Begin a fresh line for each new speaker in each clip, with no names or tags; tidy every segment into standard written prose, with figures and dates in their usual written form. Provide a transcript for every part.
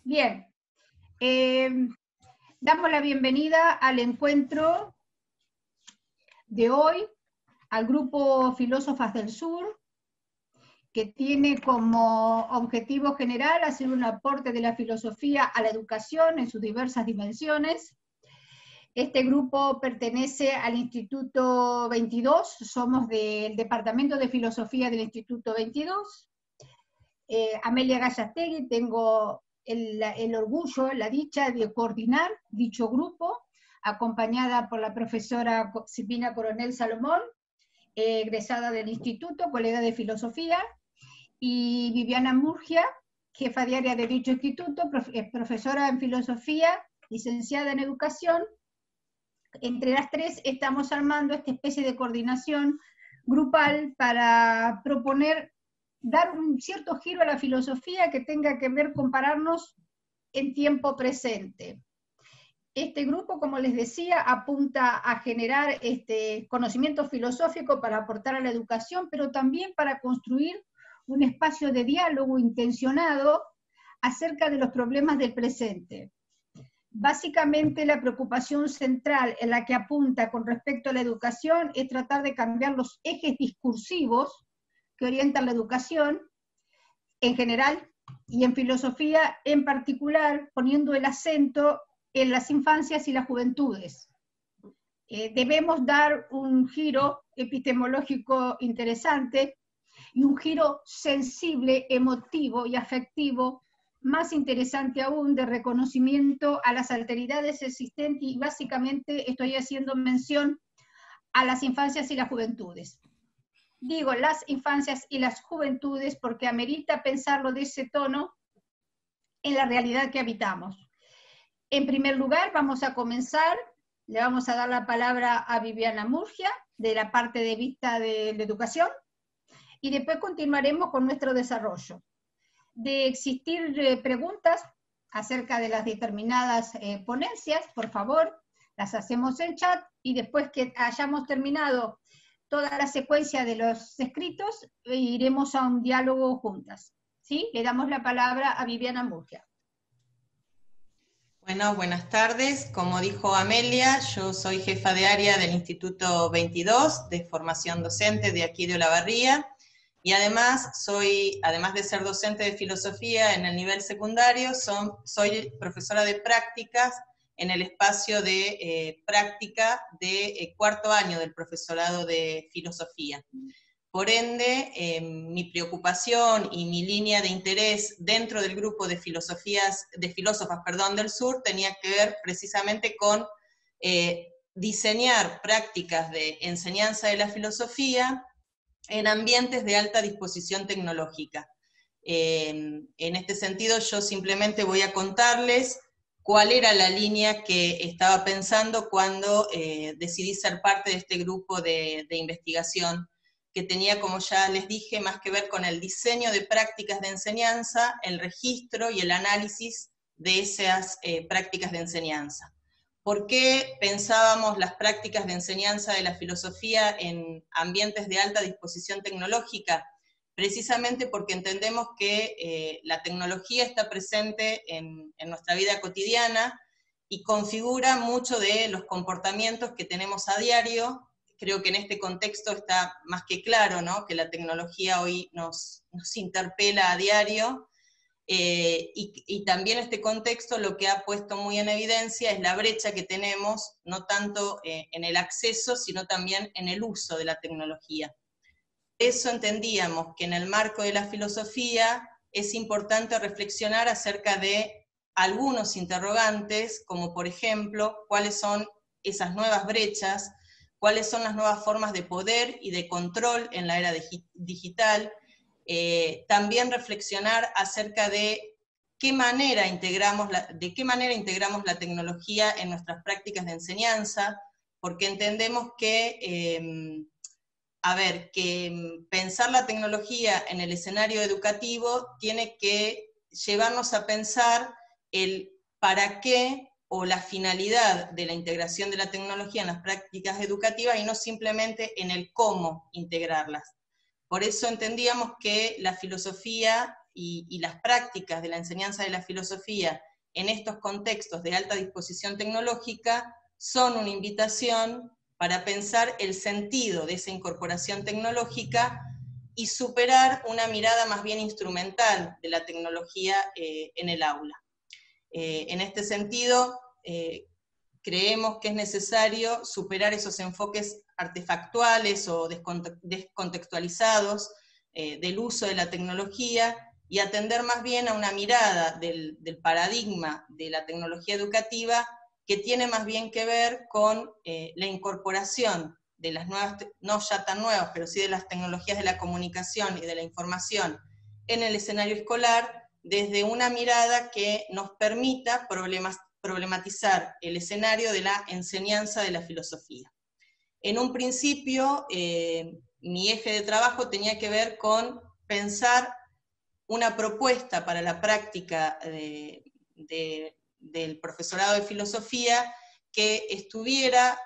Bien, eh, damos la bienvenida al encuentro de hoy al grupo Filósofas del Sur, que tiene como objetivo general hacer un aporte de la filosofía a la educación en sus diversas dimensiones. Este grupo pertenece al Instituto 22, somos del Departamento de Filosofía del Instituto 22. Amelia Gallastegui, tengo el orgullo, la dicha de coordinar dicho grupo, acompañada por la profesora Silvina Coronel Salomón, egresada del instituto, colega de filosofía, y Viviana Murgia, jefa de área de dicho instituto, profesora en filosofía, licenciada en educación. Entre las tres estamos armando esta especie de coordinación grupal para proponer dar un cierto giro a la filosofía que tenga que ver con pararnos en tiempo presente. Este grupo, como les decía, apunta a generar conocimiento filosófico para aportar a la educación, pero también para construir un espacio de diálogo intencionado acerca de los problemas del presente. Básicamente la preocupación central en la que apunta con respecto a la educación es tratar de cambiar los ejes discursivos que orientan la educación en general y en filosofía en particular, poniendo el acento en las infancias y las juventudes. Debemos dar un giro epistemológico interesante y un giro sensible, emotivo y afectivo, más interesante aún, de reconocimiento a las alteridades existentes, y básicamente estoy haciendo mención a las infancias y las juventudes. Digo las infancias y las juventudes porque amerita pensarlo de ese tono en la realidad que habitamos. En primer lugar, vamos a comenzar, le vamos a dar la palabra a Viviana Murgia, de la parte de vista de la educación, y después continuaremos con nuestro desarrollo. De existir preguntas acerca de las determinadas ponencias, por favor, las hacemos en chat, y después que hayamos terminado toda la secuencia de los escritos, iremos a un diálogo juntas. ¿Sí? Le damos la palabra a Viviana Murgia.
Bueno, buenas tardes. Como dijo Amelia, yo soy jefa de área del Instituto 22 de formación docente de aquí de Olavarría, y además de ser docente de filosofía en el nivel secundario, soy profesora de prácticas en el espacio de práctica de cuarto año del profesorado de filosofía. Por ende, mi preocupación y mi línea de interés dentro del grupo de filósofas del sur tenía que ver precisamente con diseñar prácticas de enseñanza de la filosofía en ambientes de alta disposición tecnológica. En este sentido, yo simplemente voy a contarles cuál era la línea que estaba pensando cuando decidí ser parte de este grupo de investigación, que tenía, como ya les dije, más que ver con el diseño de prácticas de enseñanza, el registro y el análisis de esas prácticas de enseñanza. ¿Por qué pensábamos las prácticas de enseñanza de la filosofía en ambientes de alta disposición tecnológica? Precisamente porque entendemos que la tecnología está presente en nuestra vida cotidiana y configura mucho de los comportamientos que tenemos a diario. Creo que en este contexto está más que claro, ¿no?, que la tecnología hoy nos interpela a diario, y también este contexto lo que ha puesto muy en evidencia es la brecha que tenemos, no tanto en el acceso, sino también en el uso de la tecnología. Por eso entendíamos que en el marco de la filosofía es importante reflexionar acerca de algunos interrogantes, como por ejemplo, cuáles son esas nuevas brechas, cuáles son las nuevas formas de poder y de control en la era digital. También reflexionar acerca de de qué manera integramos la tecnología en nuestras prácticas de enseñanza, porque entendemos que, pensar la tecnología en el escenario educativo tiene que llevarnos a pensar el para qué o la finalidad de la integración de la tecnología en las prácticas educativas y no simplemente en el cómo integrarlas. Por eso entendíamos que la filosofía y las prácticas de la enseñanza de la filosofía en estos contextos de alta disposición tecnológica son una invitación para pensar el sentido de esa incorporación tecnológica y superar una mirada más bien instrumental de la tecnología en el aula. En este sentido, creemos que es necesario superar esos enfoques artefactuales o descontextualizados del uso de la tecnología y atender más bien a una mirada del paradigma de la tecnología educativa que tiene más bien que ver con la incorporación de las nuevas, no ya tan nuevas, pero sí de las tecnologías de la comunicación y de la información en el escenario escolar, desde una mirada que nos permita problematizar el escenario de la enseñanza de la filosofía. En un principio, mi eje de trabajo tenía que ver con pensar una propuesta para la práctica del profesorado de filosofía que estuviera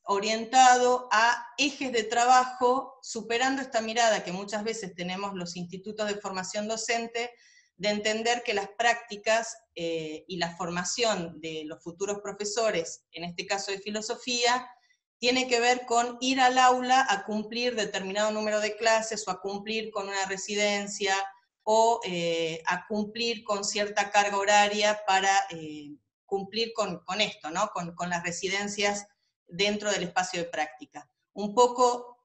orientado a ejes de trabajo, superando esta mirada que muchas veces tenemos los institutos de formación docente, de entender que las prácticas y la formación de los futuros profesores, en este caso de filosofía, tiene que ver con ir al aula a cumplir determinado número de clases, o a cumplir con una residencia, o a cumplir con cierta carga horaria para cumplir con esto, ¿no? con las residencias dentro del espacio de práctica. Un poco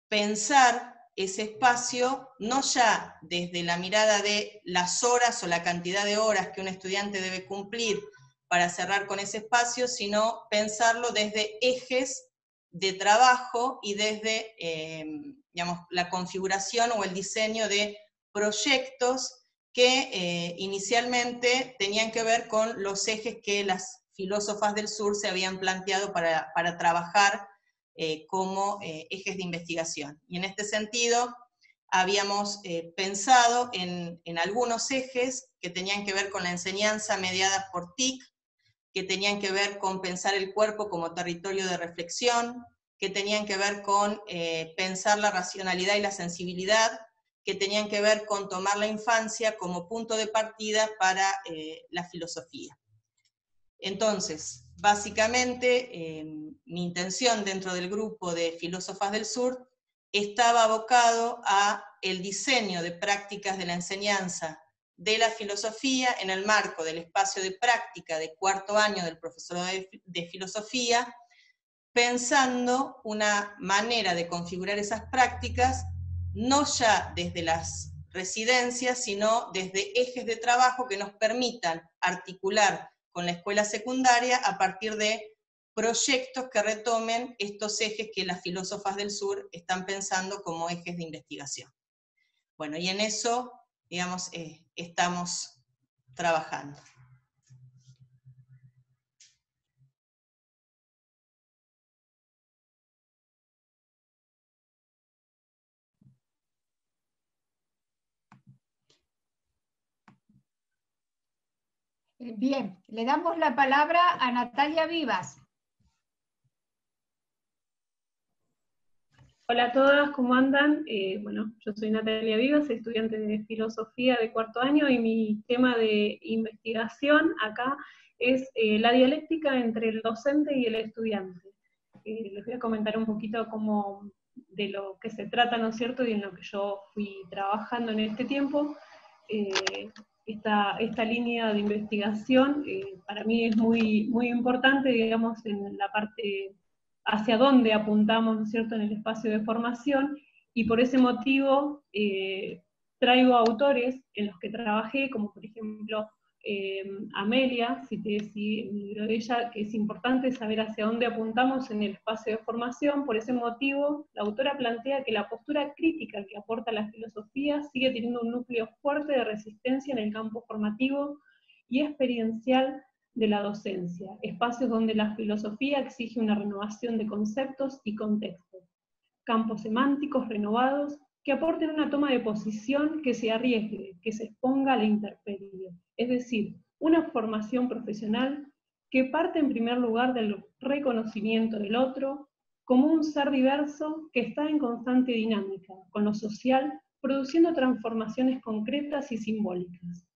pensar ese espacio, no ya desde la mirada de las horas o la cantidad de horas que un estudiante debe cumplir para cerrar con ese espacio, sino pensarlo desde ejes de trabajo y desde digamos, la configuración o el diseño de proyectos que inicialmente tenían que ver con los ejes que las filósofas del sur se habían planteado para trabajar como ejes de investigación. Y en este sentido, habíamos pensado en algunos ejes que tenían que ver con la enseñanza mediada por TIC, que tenían que ver con pensar el cuerpo como territorio de reflexión, que tenían que ver con pensar la racionalidad y la sensibilidad, que tenían que ver con tomar la infancia como punto de partida para la filosofía. Entonces, básicamente, mi intención dentro del grupo de Filósofas del Sur estaba abocado a el diseño de prácticas de la enseñanza de la filosofía en el marco del espacio de práctica de cuarto año del profesorado de filosofía, pensando una manera de configurar esas prácticas, no ya desde las residencias, sino desde ejes de trabajo que nos permitan articular con la escuela secundaria a partir de proyectos que retomen estos ejes que las filósofas del sur están pensando como ejes de investigación. Bueno, y en eso, digamos, estamos trabajando.
Bien, le damos la palabra a Natalia Vivas.
Hola a todas, ¿cómo andan? Bueno, yo soy Natalia Vivas, estudiante de filosofía de cuarto año, y mi tema de investigación acá es la dialéctica entre el docente y el estudiante. Les voy a comentar un poquito de lo que se trata, ¿no es cierto?, y en lo que yo fui trabajando en este tiempo. Esta línea de investigación para mí es muy, muy importante, digamos, en la parte hacia dónde apuntamos, ¿no es cierto?, en el espacio de formación, y por ese motivo traigo autores en los que trabajé, como por ejemplo Amelia, cité el libro de ella, que es importante saber hacia dónde apuntamos en el espacio de formación. Por ese motivo, la autora plantea que la postura crítica que aporta la filosofía sigue teniendo un núcleo fuerte de resistencia en el campo formativo y experiencial de la docencia, espacios donde la filosofía exige una renovación de conceptos y contextos, campos semánticos renovados que aporten una toma de posición que se arriesgue, que se exponga a la intemperie, es decir, una formación profesional que parte en primer lugar del reconocimiento del otro como un ser diverso que está en constante dinámica con lo social produciendo transformaciones concretas y simbólicas,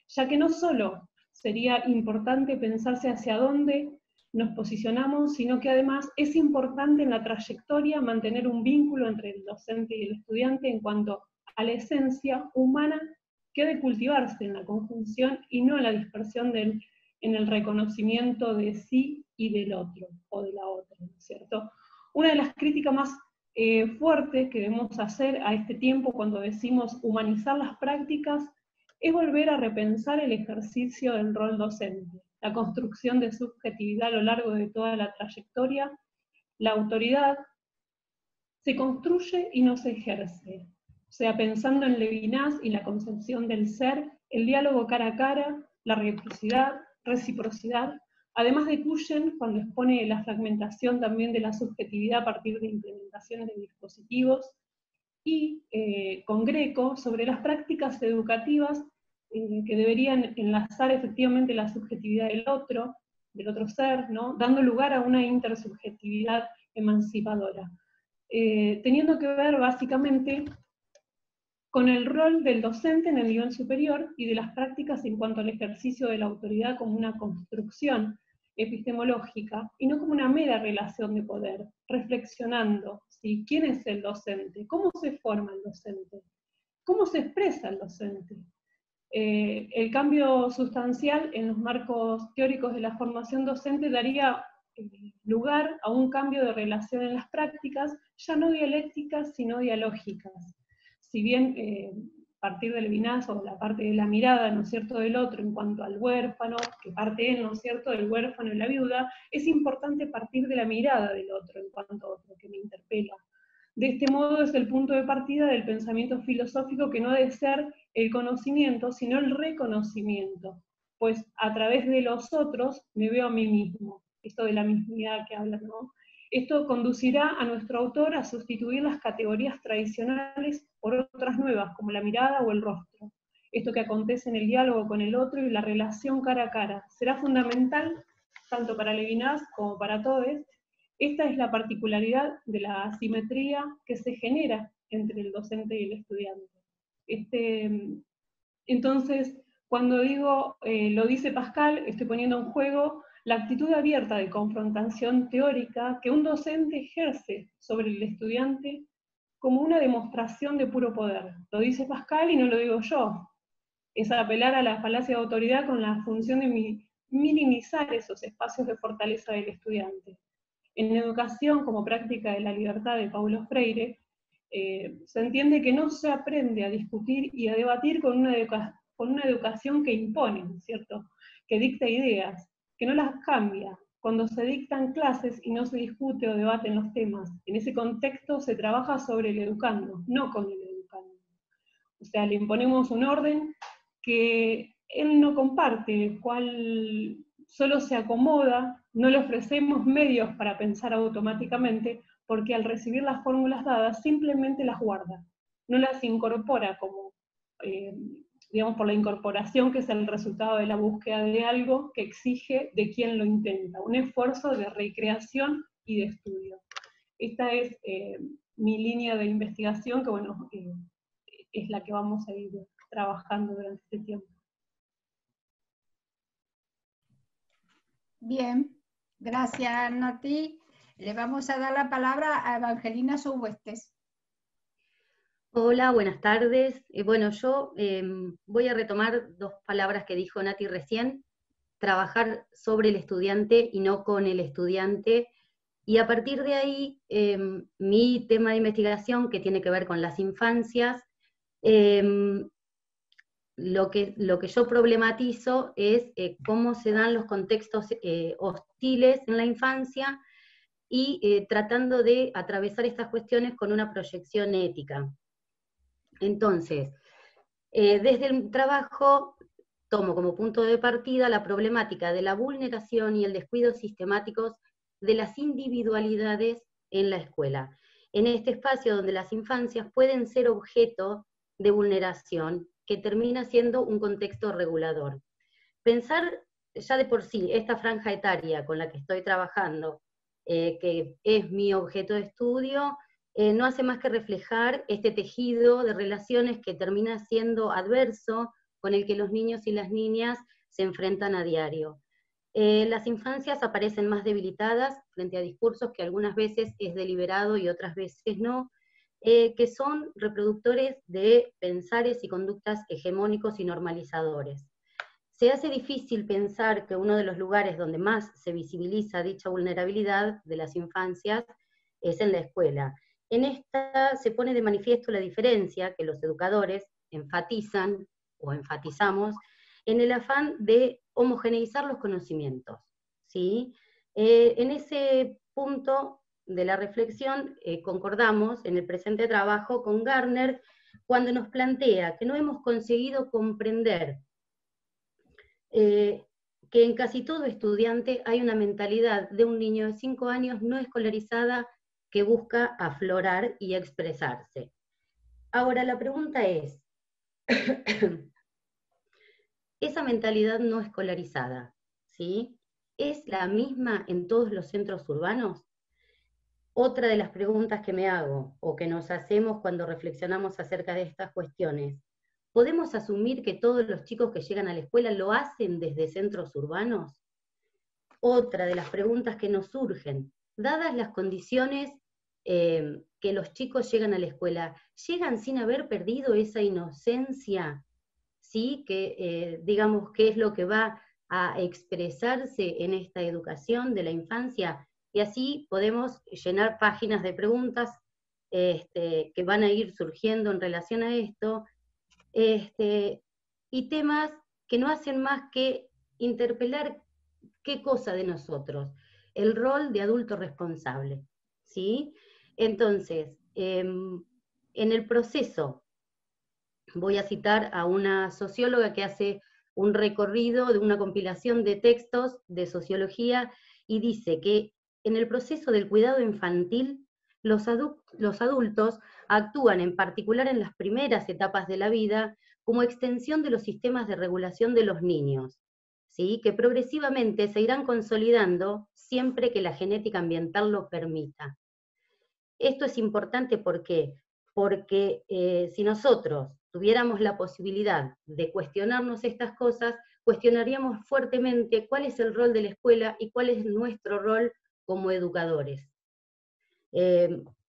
ya que no solo sería importante pensarse hacia dónde nos posicionamos, sino que además es importante en la trayectoria mantener un vínculo entre el docente y el estudiante en cuanto a la esencia humana que ha de cultivarse en la conjunción y no en la dispersión en el reconocimiento de sí y del otro, o de la otra, ¿no es cierto? Una de las críticas más fuertes que debemos hacer a este tiempo cuando decimos humanizar las prácticas es volver a repensar el ejercicio del rol docente, la construcción de subjetividad a lo largo de toda la trayectoria. La autoridad se construye y no se ejerce. O sea, pensando en Levinas y la concepción del ser, el diálogo cara a cara, la reciprocidad, además de Cuyen, cuando expone la fragmentación también de la subjetividad a partir de implementaciones de dispositivos, y con Greco sobre las prácticas educativas que deberían enlazar efectivamente la subjetividad del otro ser, ¿no? Dando lugar a una intersubjetividad emancipadora. Teniendo que ver básicamente con el rol del docente en el nivel superior y de las prácticas en cuanto al ejercicio de la autoridad como una construcción epistemológica y no como una mera relación de poder, reflexionando, ¿sí? ¿Quién es el docente? ¿Cómo se forma el docente? ¿Cómo se expresa el docente? El cambio sustancial en los marcos teóricos de la formación docente daría lugar a un cambio de relación en las prácticas, ya no dialécticas, sino dialógicas. Si bien a partir del Levinas o la parte de la mirada, ¿no es cierto?, del otro en cuanto al huérfano, que parte él, ¿no es cierto?, del huérfano y la viuda, es importante partir de la mirada del otro en cuanto a otro, que me interpela. De este modo es el punto de partida del pensamiento filosófico que no debe ser el conocimiento, sino el reconocimiento, pues a través de los otros me veo a mí mismo, esto de la mismidad que habla, ¿no? Esto conducirá a nuestro autor a sustituir las categorías tradicionales por otras nuevas, como la mirada o el rostro. Esto que acontece en el diálogo con el otro y la relación cara a cara será fundamental tanto para Levinas como para todos. Esta es la particularidad de la asimetría que se genera entre el docente y el estudiante. Entonces, cuando digo, lo dice Pascal, estoy poniendo en juego la actitud abierta de confrontación teórica que un docente ejerce sobre el estudiante como una demostración de puro poder. Lo dice Pascal y no lo digo yo. Es apelar a la falacia de autoridad con la función de minimizar esos espacios de fortaleza del estudiante. En educación, como práctica de la libertad de Paulo Freire, se entiende que no se aprende a discutir y a debatir con una educación que impone, ¿cierto?, que dicta ideas, que no las cambia. Cuando se dictan clases y no se discute o debaten los temas, en ese contexto se trabaja sobre el educando, no con el educando. O sea, le imponemos un orden que él no comparte, el cual solo se acomoda, no le ofrecemos medios para pensar automáticamente, porque al recibir las fórmulas dadas simplemente las guarda, no las incorpora como, digamos, por la incorporación que es el resultado de la búsqueda de algo que exige de quien lo intenta, un esfuerzo de recreación y de estudio. Esta es mi línea de investigación, que bueno, es la que vamos a ir trabajando durante este tiempo.
Bien, gracias Nati. Le vamos a dar la palabra a Evangelina Souhuestes.
Hola, buenas tardes. Bueno, yo voy a retomar dos palabras que dijo Nati recién: trabajar sobre el estudiante y no con el estudiante. Y a partir de ahí, mi tema de investigación, que tiene que ver con las infancias, lo que yo problematizo es cómo se dan los contextos hostiles en la infancia y tratando de atravesar estas cuestiones con una proyección ética. Entonces, desde el trabajo tomo como punto de partida la problemática de la vulneración y el descuido sistemáticos de las individualidades en la escuela, en este espacio donde las infancias pueden ser objeto de vulneración, que termina siendo un contexto regulador. Pensar ya de por sí esta franja etaria con la que estoy trabajando, que es mi objeto de estudio, no hace más que reflejar este tejido de relaciones que termina siendo adverso, con el que los niños y las niñas se enfrentan a diario. Las infancias aparecen más debilitadas frente a discursos que algunas veces es deliberado y otras veces no, que son reproductores de pensares y conductas hegemónicos y normalizadores. Se hace difícil pensar que uno de los lugares donde más se visibiliza dicha vulnerabilidad de las infancias es en la escuela. En esta se pone de manifiesto la diferencia que los educadores enfatizan o enfatizamos en el afán de homogeneizar los conocimientos, ¿sí? En ese punto de la reflexión concordamos en el presente trabajo con Gardner cuando nos plantea que no hemos conseguido comprender que en casi todo estudiante hay una mentalidad de un niño de 5 años no escolarizada que busca aflorar y expresarse. Ahora, la pregunta es, esa mentalidad no escolarizada, ¿sí? ¿Es la misma en todos los centros urbanos? Otra de las preguntas que me hago, o que nos hacemos cuando reflexionamos acerca de estas cuestiones, ¿podemos asumir que todos los chicos que llegan a la escuela lo hacen desde centros urbanos? Otra de las preguntas que nos surgen, dadas las condiciones que los chicos llegan a la escuela, ¿llegan sin haber perdido esa inocencia? ¿Sí? Que, digamos, ¿qué es lo que va a expresarse en esta educación de la infancia? Y así podemos llenar páginas de preguntas que van a ir surgiendo en relación a esto, y temas que no hacen más que interpelar qué cosa de nosotros, el rol de adulto responsable, ¿sí? Entonces, en el proceso, voy a citar a una socióloga que hace un recorrido de una compilación de textos de sociología y dice que en el proceso del cuidado infantil, los adultos actúan en particular en las primeras etapas de la vida como extensión de los sistemas de regulación de los niños, ¿sí? Que progresivamente se irán consolidando siempre que la genética ambiental lo permita. Esto es importante porque si nosotros tuviéramos la posibilidad de cuestionarnos estas cosas, cuestionaríamos fuertemente cuál es el rol de la escuela y cuál es nuestro rol como educadores.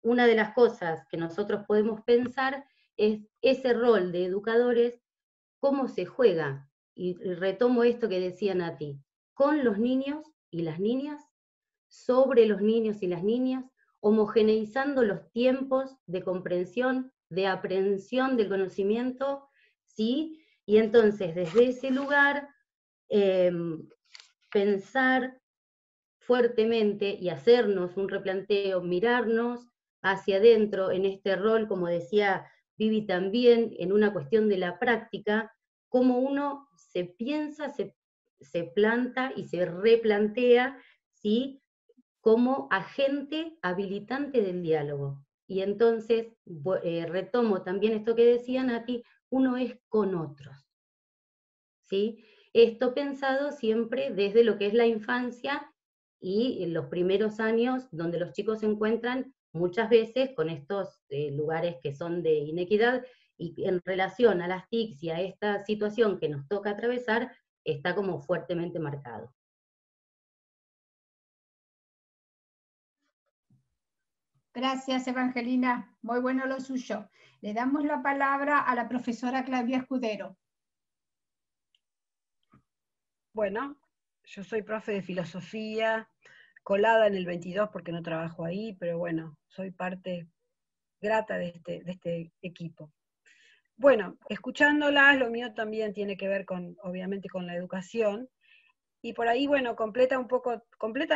Una de las cosas que nosotros podemos pensar es ese rol de educadores, cómo se juega, y retomo esto que decía Nati, con los niños y las niñas, sobre los niños y las niñas, homogeneizando los tiempos de comprensión, de aprehensión del conocimiento, ¿sí? Y entonces desde ese lugar pensar fuertemente y hacernos un replanteo, mirarnos hacia adentro en este rol, como decía Vivi también, en una cuestión de la práctica, cómo uno se piensa, se planta y se replantea, ¿sí? Como agente habilitante del diálogo. Y entonces, retomo también esto que decía Nati, uno es con otros, ¿sí? Esto pensado siempre desde lo que es la infancia y en los primeros años donde los chicos se encuentran muchas veces con estos lugares que son de inequidad, y en relación a las TICs y a esta situación que nos toca atravesar, está como fuertemente marcado.
Gracias, Evangelina. Muy bueno lo suyo. Le damos la palabra a la profesora Claudia Escudero.
Bueno, yo soy profe de filosofía, colada en el 22 porque no trabajo ahí, pero bueno, soy parte grata de este equipo. Bueno, escuchándolas, lo mío también tiene que ver obviamente con la educación, y por ahí, bueno, completa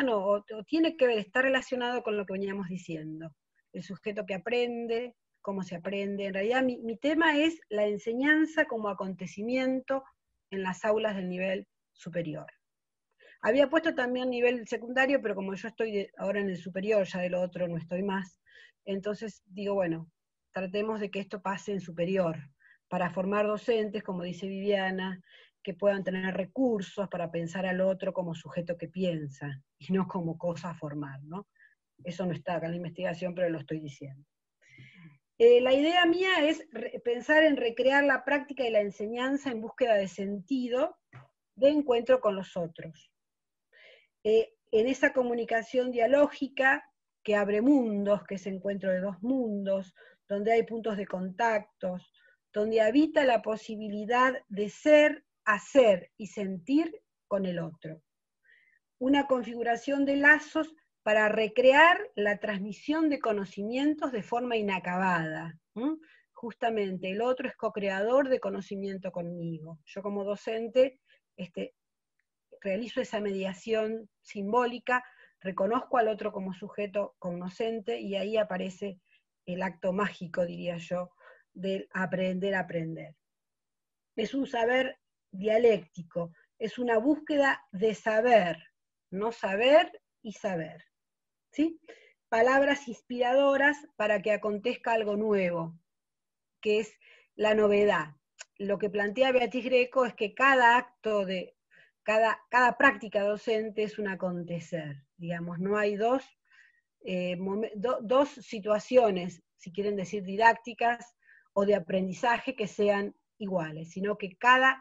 no, o tiene que ver, está relacionado con lo que veníamos diciendo, el sujeto que aprende, cómo se aprende. En realidad mi tema es la enseñanza como acontecimiento en las aulas del nivel superior. Había puesto también nivel secundario, pero como yo estoy ahora en el superior, ya de lo otro no estoy más, entonces digo, bueno, tratemos de que esto pase en superior, para formar docentes, como dice Viviana, que puedan tener recursos para pensar al otro como sujeto que piensa, y no como cosa a formar, ¿no? Eso no está acá en la investigación, pero lo estoy diciendo. La idea mía es pensar en recrear la práctica y la enseñanza en búsqueda de sentido de encuentro con los otros. En esa comunicación dialógica que abre mundos, que es encuentro de dos mundos, donde hay puntos de contactos, donde habita la posibilidad de ser, hacer y sentir con el otro. Una configuración de lazos para recrear la transmisión de conocimientos de forma inacabada. Justamente, el otro es co-creador de conocimiento conmigo. Yo como docente realizo esa mediación simbólica, reconozco al otro como sujeto cognoscente, y ahí aparece el acto mágico, diría yo, del aprender a aprender. Es un saber dialéctico, es una búsqueda de saber, no saber y saber. ¿Sí? Palabras inspiradoras para que acontezca algo nuevo, que es la novedad. Lo que plantea Beatriz Greco es que cada acto de cada práctica docente es un acontecer, digamos, no hay dos situaciones, si quieren decir didácticas, o de aprendizaje que sean iguales, sino que cada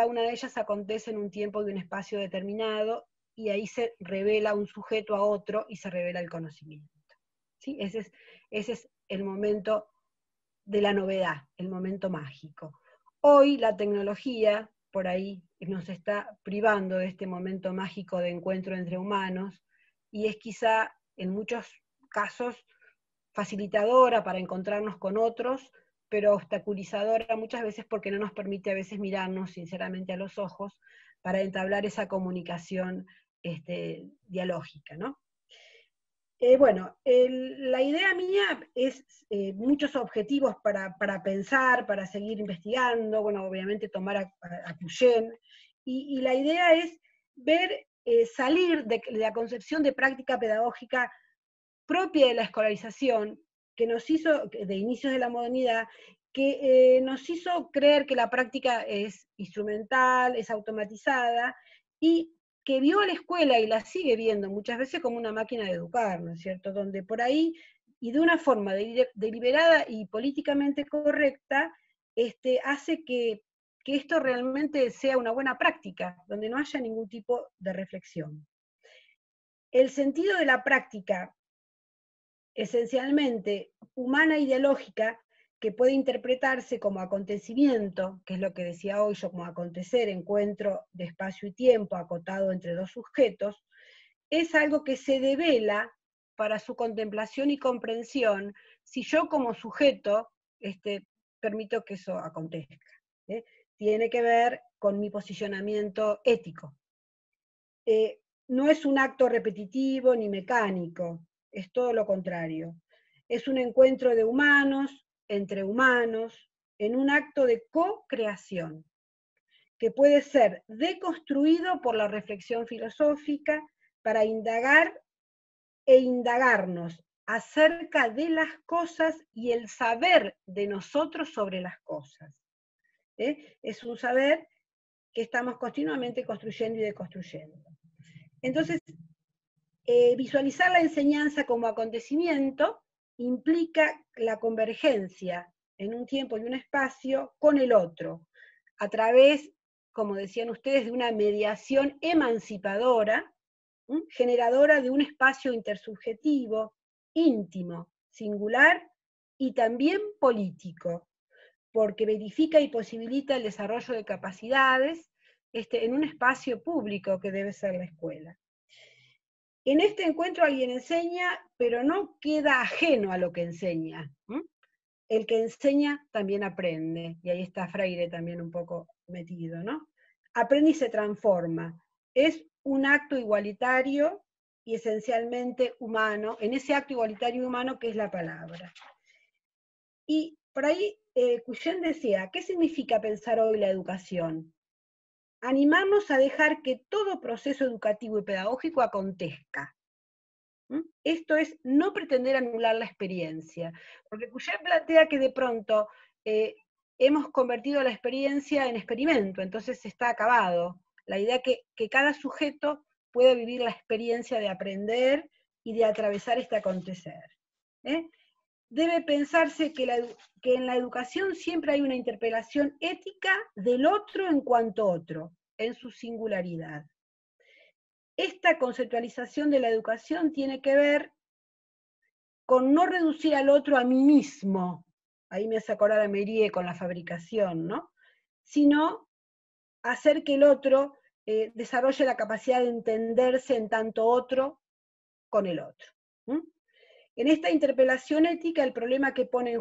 una de ellas acontece en un tiempo y un espacio determinado, y ahí se revela un sujeto a otro y se revela el conocimiento. ¿Sí? Ese es el momento de la novedad, el momento mágico. Hoy la tecnología, por ahí, nos está privando de este momento mágico de encuentro entre humanos, y es quizá en muchos casos facilitadora para encontrarnos con otros, pero obstaculizadora muchas veces porque no nos permite a veces mirarnos sinceramente a los ojos para entablar esa comunicación dialógica, ¿no? Bueno, la idea mía es muchos objetivos para pensar, para seguir investigando, bueno, obviamente tomar a Couchen, y la idea es ver, salir de la concepción de práctica pedagógica propia de la escolarización, que nos hizo, de inicios de la modernidad, que nos hizo creer que la práctica es instrumental, es automatizada, y que vio a la escuela, y la sigue viendo muchas veces como una máquina de educar, ¿no es cierto? Donde por ahí, y de una forma deliberada y políticamente correcta, hace que esto realmente sea una buena práctica, donde no haya ningún tipo de reflexión. El sentido de la práctica, esencialmente humana e ideológica, que puede interpretarse como acontecimiento, que es lo que decía hoy yo, como acontecer, encuentro de espacio y tiempo acotado entre dos sujetos, es algo que se devela para su contemplación y comprensión si yo como sujeto permito que eso acontezca. Tiene que ver con mi posicionamiento ético. No es un acto repetitivo ni mecánico, es todo lo contrario. Es un encuentro de humanos, entre humanos, en un acto de co-creación, que puede ser deconstruido por la reflexión filosófica para indagar e indagarnos acerca de las cosas y el saber de nosotros sobre las cosas. Es un saber que estamos continuamente construyendo y deconstruyendo. Entonces, visualizar la enseñanza como acontecimiento implica la convergencia en un tiempo y un espacio con el otro, a través, como decían ustedes, de una mediación emancipadora, generadora de un espacio intersubjetivo, íntimo, singular y también político, porque verifica y posibilita el desarrollo de capacidades en un espacio público que debe ser la escuela. En este encuentro alguien enseña, pero no queda ajeno a lo que enseña. El que enseña también aprende, y ahí está Freire también un poco metido, ¿no? Aprende y se transforma. Es un acto igualitario y esencialmente humano, en ese acto igualitario y humano que es la palabra. Y por ahí Couchen decía, ¿qué significa pensar hoy la educación? Animarnos a dejar que todo proceso educativo y pedagógico acontezca. Esto es no pretender anular la experiencia, porque Couchen plantea que de pronto hemos convertido la experiencia en experimento, entonces está acabado. La idea que cada sujeto pueda vivir la experiencia de aprender y de atravesar este acontecer. Debe pensarse que en la educación siempre hay una interpelación ética del otro en cuanto otro, en su singularidad. Esta conceptualización de la educación tiene que ver con no reducir al otro a mí mismo, ahí me hace acordar a Mériès con la fabricación, ¿no? Sino hacer que el otro desarrolle la capacidad de entenderse en tanto otro con el otro. En esta interpelación ética el problema que se pone en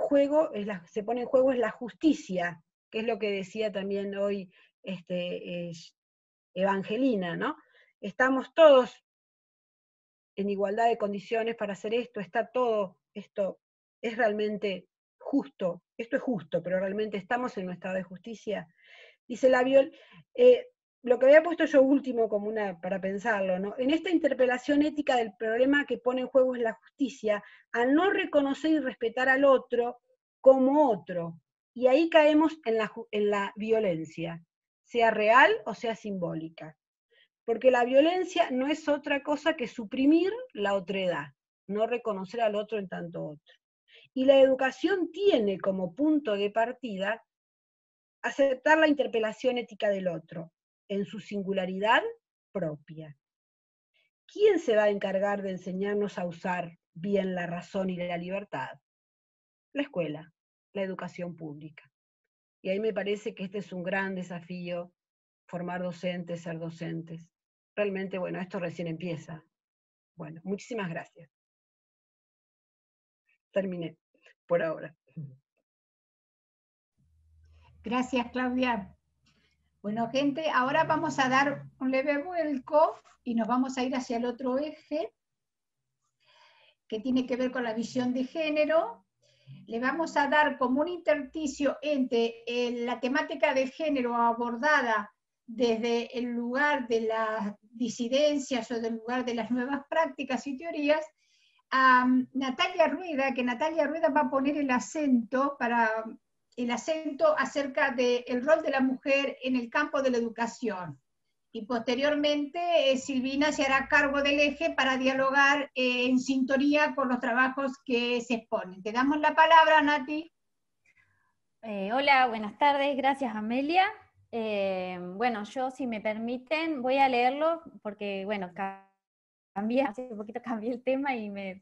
juego es la justicia, que es lo que decía también hoy Evangelina, ¿no? Estamos todos en igualdad de condiciones para hacer esto, está todo, esto es realmente justo, esto es justo, pero realmente estamos en un estado de justicia. Dice lo que había puesto yo último como para pensarlo, ¿no? En esta interpelación ética del problema que pone en juego es la justicia, al no reconocer y respetar al otro como otro. Y ahí caemos en la violencia, sea real o sea simbólica. Porque la violencia no es otra cosa que suprimir la otredad, no reconocer al otro en tanto otro. Y la educación tiene como punto de partida aceptar la interpelación ética del otro, en su singularidad propia. ¿Quién se va a encargar de enseñarnos a usar bien la razón y la libertad? La escuela, la educación pública. Y ahí me parece que este es un gran desafío, formar docentes, ser docentes. Realmente, bueno, esto recién empieza. Bueno, muchísimas gracias. Terminé, por ahora.
Gracias, Claudia. Bueno, gente, ahora vamos a dar un leve vuelco y nos vamos a ir hacia el otro eje, que tiene que ver con la visión de género. Le vamos a dar como un intersticio entre la temática de género abordada desde el lugar de las disidencias o del lugar de las nuevas prácticas y teorías, a Natalia Rueda, que Natalia Rueda va a poner el acento acerca del rol de la mujer en el campo de la educación. Y posteriormente Silvina se hará cargo del eje para dialogar en sintonía con los trabajos que se exponen. Te damos la palabra, Nati.
Hola, buenas tardes, gracias Amelia. Bueno, yo si me permiten voy a leerlo porque, bueno, hace poquito cambié el tema y me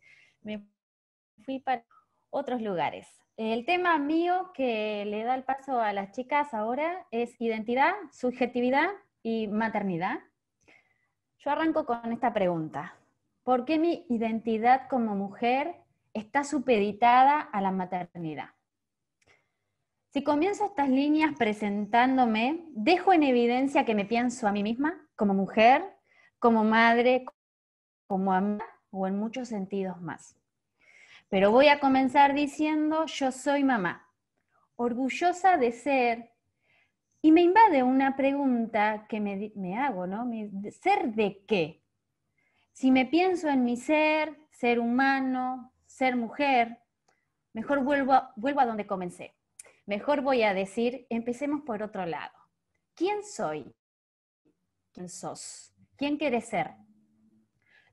fui para otros lugares. El tema mío que le da el paso a las chicas ahora es identidad, subjetividad y maternidad. Yo arranco con esta pregunta. ¿Por qué mi identidad como mujer está supeditada a la maternidad? Si comienzo estas líneas presentándome, dejo en evidencia que me pienso a mí misma como mujer, como madre, como amiga o en muchos sentidos más. Pero voy a comenzar diciendo yo soy mamá, orgullosa de ser, y me invade una pregunta que me hago, ¿no? ¿Ser de qué? Si me pienso en mi ser humano, ser mujer, mejor vuelvo a donde comencé. Mejor voy a decir, empecemos por otro lado. ¿Quién soy? ¿Quién sos? ¿Quién querés ser?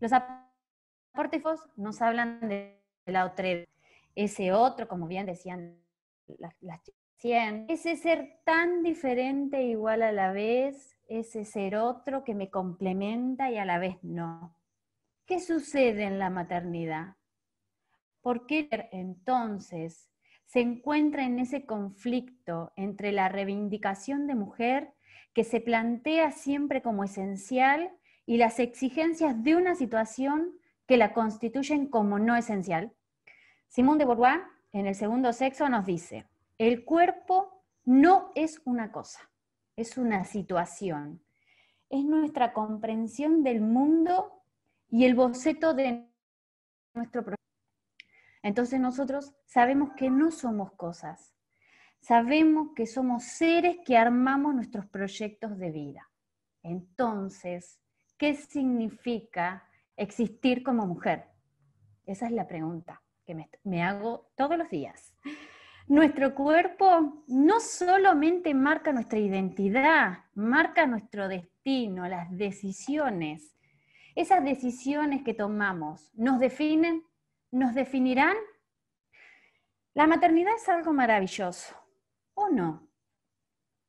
Los apócrifos nos hablan de la otredad. Ese otro, como bien decían las 100, ese ser tan diferente e igual a la vez, ese ser otro que me complementa y a la vez no. ¿Qué sucede en la maternidad? ¿Por qué entonces se encuentra en ese conflicto entre la reivindicación de mujer que se plantea siempre como esencial y las exigencias de una situación que la constituyen como no esencial? Simone de Beauvoir, en El segundo sexo, nos dice, el cuerpo no es una cosa, es una situación. Es nuestra comprensión del mundo y el boceto de nuestro proyecto. Entonces nosotros sabemos que no somos cosas, sabemos que somos seres que armamos nuestros proyectos de vida. Entonces, ¿qué significa existir como mujer? Esa es la pregunta que me hago todos los días. Nuestro cuerpo no solamente marca nuestra identidad, marca nuestro destino, las decisiones. ¿Esas decisiones que tomamos nos definen? ¿Nos definirán? La maternidad es algo maravilloso, ¿o no?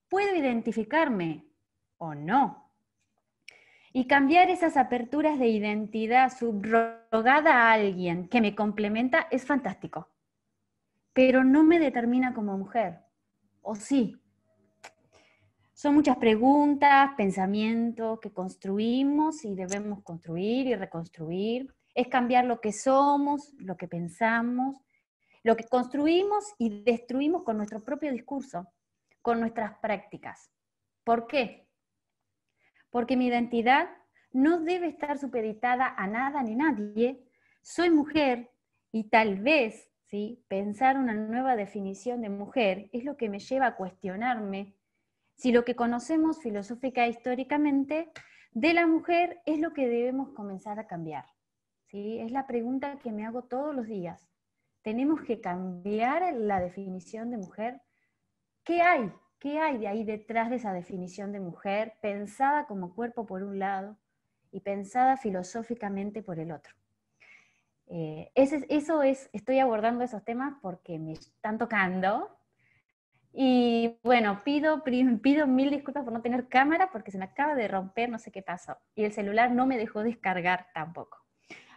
¿Puedo identificarme o no? Y cambiar esas aperturas de identidad subrogada a alguien que me complementa es fantástico, pero no me determina como mujer, ¿o sí? Son muchas preguntas, pensamientos que construimos y debemos construir y reconstruir. Es cambiar lo que somos, lo que pensamos, lo que construimos y destruimos con nuestro propio discurso, con nuestras prácticas. ¿Por qué? Porque mi identidad no debe estar supeditada a nada ni nadie. Soy mujer y tal vez, ¿sí?, pensar una nueva definición de mujer es lo que me lleva a cuestionarme si lo que conocemos filosófica e históricamente de la mujer es lo que debemos comenzar a cambiar. ¿Sí? Es la pregunta que me hago todos los días. ¿Tenemos que cambiar la definición de mujer? ¿Qué hay? ¿Qué hay de ahí detrás de esa definición de mujer, pensada como cuerpo por un lado y pensada filosóficamente por el otro? Estoy abordando esos temas porque me están tocando. Y bueno, pido mil disculpas por no tener cámara porque se me acaba de romper, no sé qué pasó. Y el celular no me dejó descargar tampoco.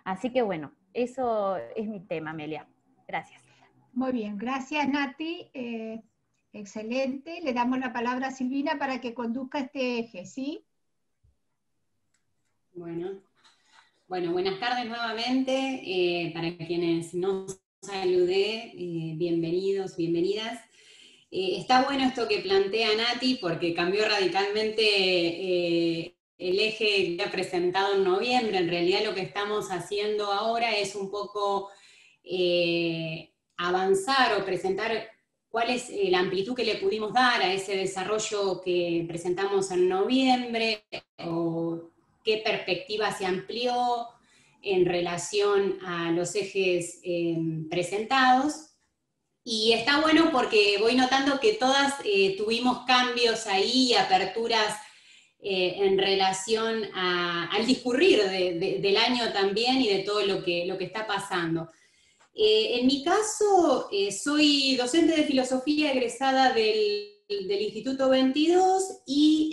Así que bueno, eso es mi tema, Amelia. Gracias.
Muy bien, gracias Nati. Excelente. Le damos la palabra a Silvina para que conduzca este eje, ¿sí?
Bueno, buenas tardes nuevamente. Para quienes no saludé, bienvenidos, bienvenidas. Está bueno esto que plantea Nati porque cambió radicalmente el eje que ha presentado en noviembre. En realidad lo que estamos haciendo ahora es un poco avanzar o presentar cuál es la amplitud que le pudimos dar a ese desarrollo que presentamos en noviembre, o qué perspectiva se amplió en relación a los ejes presentados. Y está bueno porque voy notando que todas tuvimos cambios ahí y aperturas en relación al discurrir del año también y de todo lo que está pasando. En mi caso, soy docente de filosofía egresada del Instituto 22 y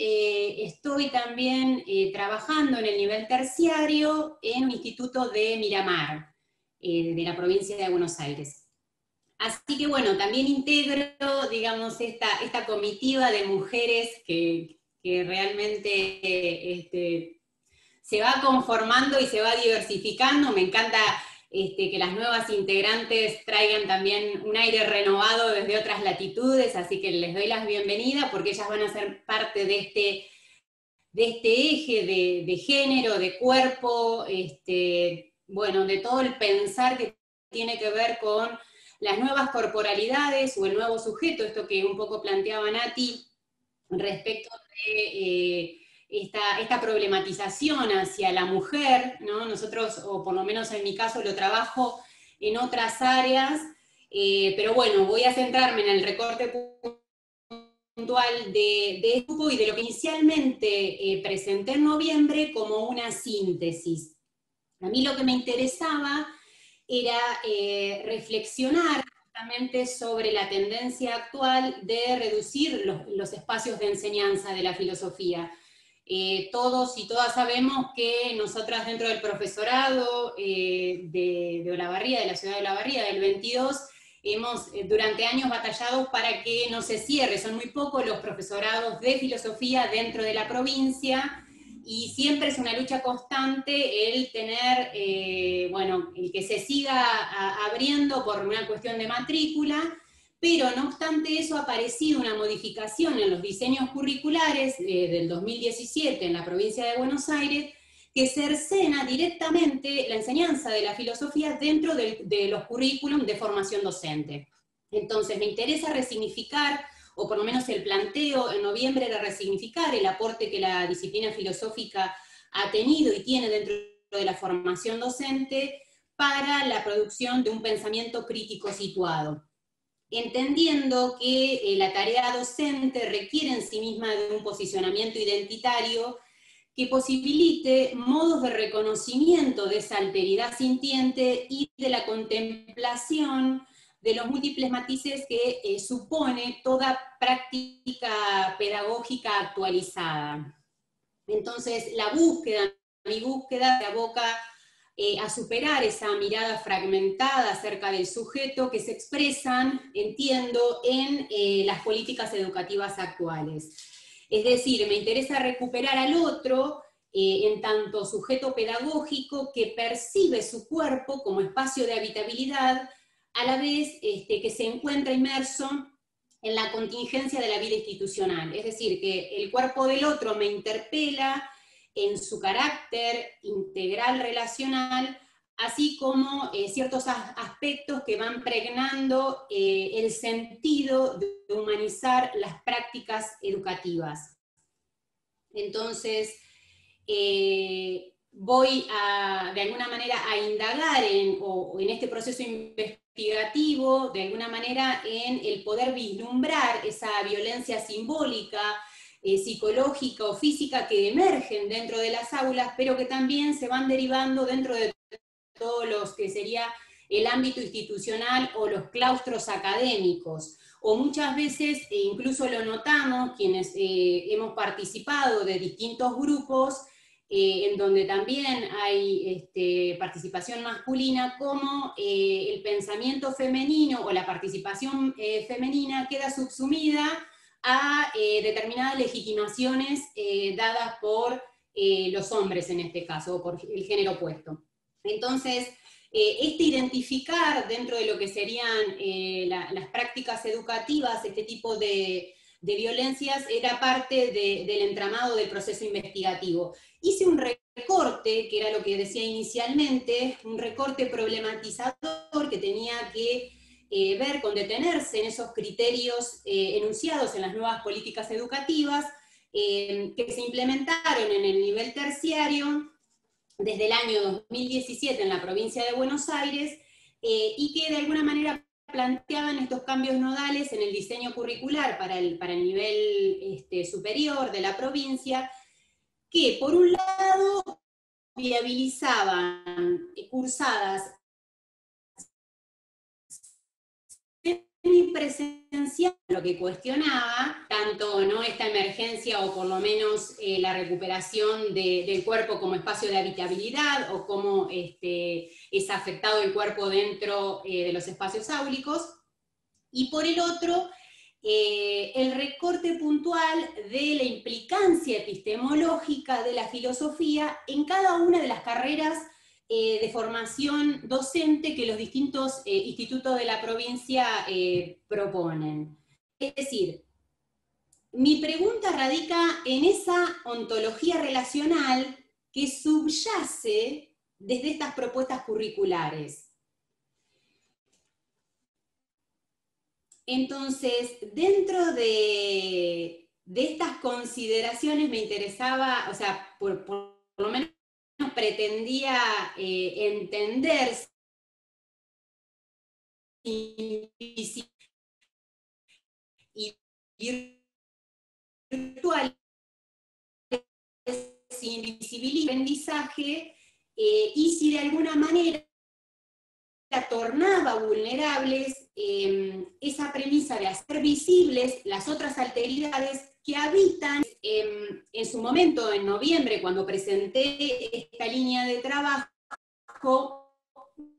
estoy también trabajando en el nivel terciario en un instituto de Miramar, de la provincia de Buenos Aires. Así que bueno, también integro, digamos, esta comitiva de mujeres que realmente se va conformando y se va diversificando. Me encanta que las nuevas integrantes traigan también un aire renovado desde otras latitudes, así que les doy las bienvenidas porque ellas van a ser parte de este eje de género, de cuerpo, bueno, de todo el pensar que tiene que ver con las nuevas corporalidades o el nuevo sujeto, esto que un poco planteaba Nati, respecto de esta problematización hacia la mujer, ¿no? Nosotros, o por lo menos en mi caso, lo trabajo en otras áreas, pero bueno, voy a centrarme en el recorte puntual de grupo y de lo que inicialmente presenté en noviembre como una síntesis. A mí lo que me interesaba era reflexionar justamente sobre la tendencia actual de reducir los espacios de enseñanza de la filosofía. Todos y todas sabemos que nosotras dentro del profesorado de Olavarría, de la ciudad de Olavarría, del 22, hemos durante años batallado para que no se cierre. Son muy pocos los profesorados de filosofía dentro de la provincia, y siempre es una lucha constante el tener, bueno, el que se siga abriendo por una cuestión de matrícula, pero no obstante eso ha aparecido una modificación en los diseños curriculares del 2017 en la provincia de Buenos Aires, que cercena directamente la enseñanza de la filosofía dentro de los currículum de formación docente. Entonces me interesa resignificar, o por lo menos el planteo en noviembre era resignificar el aporte que la disciplina filosófica ha tenido y tiene dentro de la formación docente para la producción de un pensamiento crítico situado, entendiendo que la tarea docente requiere en sí misma de un posicionamiento identitario que posibilite modos de reconocimiento de esa alteridad sintiente y de la contemplación de los múltiples matices que supone toda práctica pedagógica actualizada. Entonces, mi búsqueda se aboca a superar esa mirada fragmentada acerca del sujeto que se expresan, entiendo, en las políticas educativas actuales. Es decir, me interesa recuperar al otro en tanto sujeto pedagógico que percibe su cuerpo como espacio de habitabilidad, a la vez que se encuentra inmerso en la contingencia de la vida institucional. Es decir, que el cuerpo del otro me interpela en su carácter integral relacional, así como ciertos aspectos que van pregnando el sentido de humanizar las prácticas educativas. Entonces, voy de alguna manera a indagar en este proceso investigativo, de alguna manera en el poder vislumbrar esa violencia simbólica, psicológica o física que emergen dentro de las aulas, pero que también se van derivando dentro de todos los que sería el ámbito institucional o los claustros académicos. O muchas veces, e incluso lo notamos, quienes hemos participado de distintos grupos, en donde también hay participación masculina, como el pensamiento femenino o la participación femenina queda subsumida a determinadas legitimaciones dadas por los hombres en este caso, o por el género opuesto. Entonces, identificar dentro de lo que serían las prácticas educativas, este tipo de violencias, era parte del entramado del proceso investigativo. Hice un recorte, que era lo que decía inicialmente, un recorte problematizador que tenía que ver con detenerse en esos criterios enunciados en las nuevas políticas educativas que se implementaron en el nivel terciario desde el año 2017 en la provincia de Buenos Aires, y que de alguna manera planteaban estos cambios nodales en el diseño curricular para el nivel superior de la provincia, que por un lado viabilizaban cursadas semipresencial, lo que cuestionaba tanto esta emergencia o por lo menos la recuperación del cuerpo como espacio de habitabilidad, o cómo es afectado el cuerpo dentro de los espacios áulicos, y por el otro el recorte puntual de la implicancia epistemológica de la filosofía en cada una de las carreras de formación docente que los distintos institutos de la provincia proponen. Es decir, mi pregunta radica en esa ontología relacional que subyace desde estas propuestas curriculares. Entonces, dentro de estas consideraciones me interesaba, o sea, por lo menos pretendía entender y virtual invisibilidad, aprendizaje, y si de alguna manera tornaba vulnerables esa premisa de hacer visibles las otras alteridades que habitan. En su momento, en noviembre, cuando presenté esta línea de trabajo,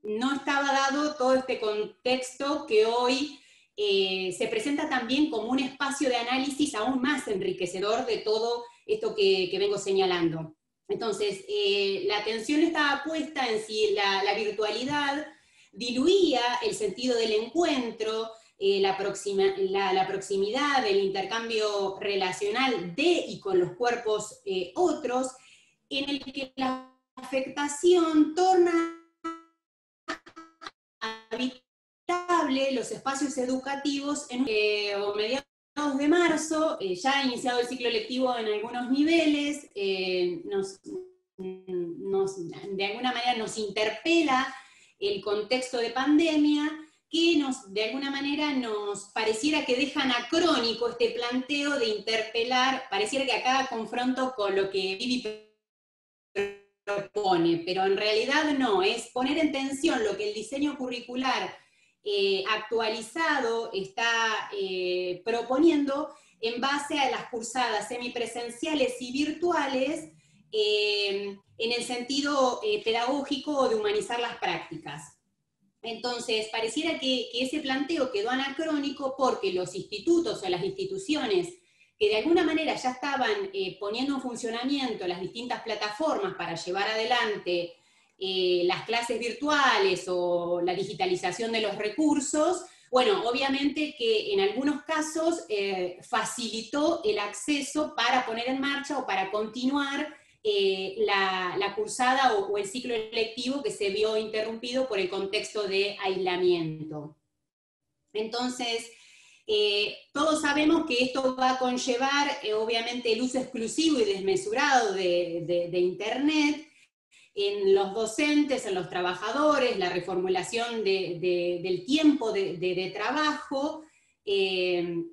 no estaba dado todo este contexto que hoy se presenta también como un espacio de análisis aún más enriquecedor de todo esto que vengo señalando. Entonces, la atención estaba puesta en si la virtualidad diluía el sentido del encuentro, la proximidad, el intercambio relacional de y con los cuerpos otros, en el que la afectación torna habitable los espacios educativos en mediados de marzo, ya ha iniciado el ciclo lectivo en algunos niveles, de alguna manera nos interpela el contexto de pandemia, que de alguna manera nos pareciera que deja anacrónico este planteo de interpelar, pareciera que acá confronto con lo que Vivi propone, pero en realidad no, es poner en tensión lo que el diseño curricular actualizado está proponiendo en base a las cursadas semipresenciales y virtuales en el sentido pedagógico o de humanizar las prácticas. Entonces, pareciera que ese planteo quedó anacrónico porque los institutos o las instituciones que de alguna manera ya estaban poniendo en funcionamiento las distintas plataformas para llevar adelante las clases virtuales o la digitalización de los recursos, bueno, obviamente que en algunos casos facilitó el acceso para poner en marcha o para continuar la cursada o el ciclo lectivo que se vio interrumpido por el contexto de aislamiento. Entonces, todos sabemos que esto va a conllevar, obviamente, el uso exclusivo y desmesurado de Internet en los docentes, en los trabajadores, la reformulación del tiempo de trabajo,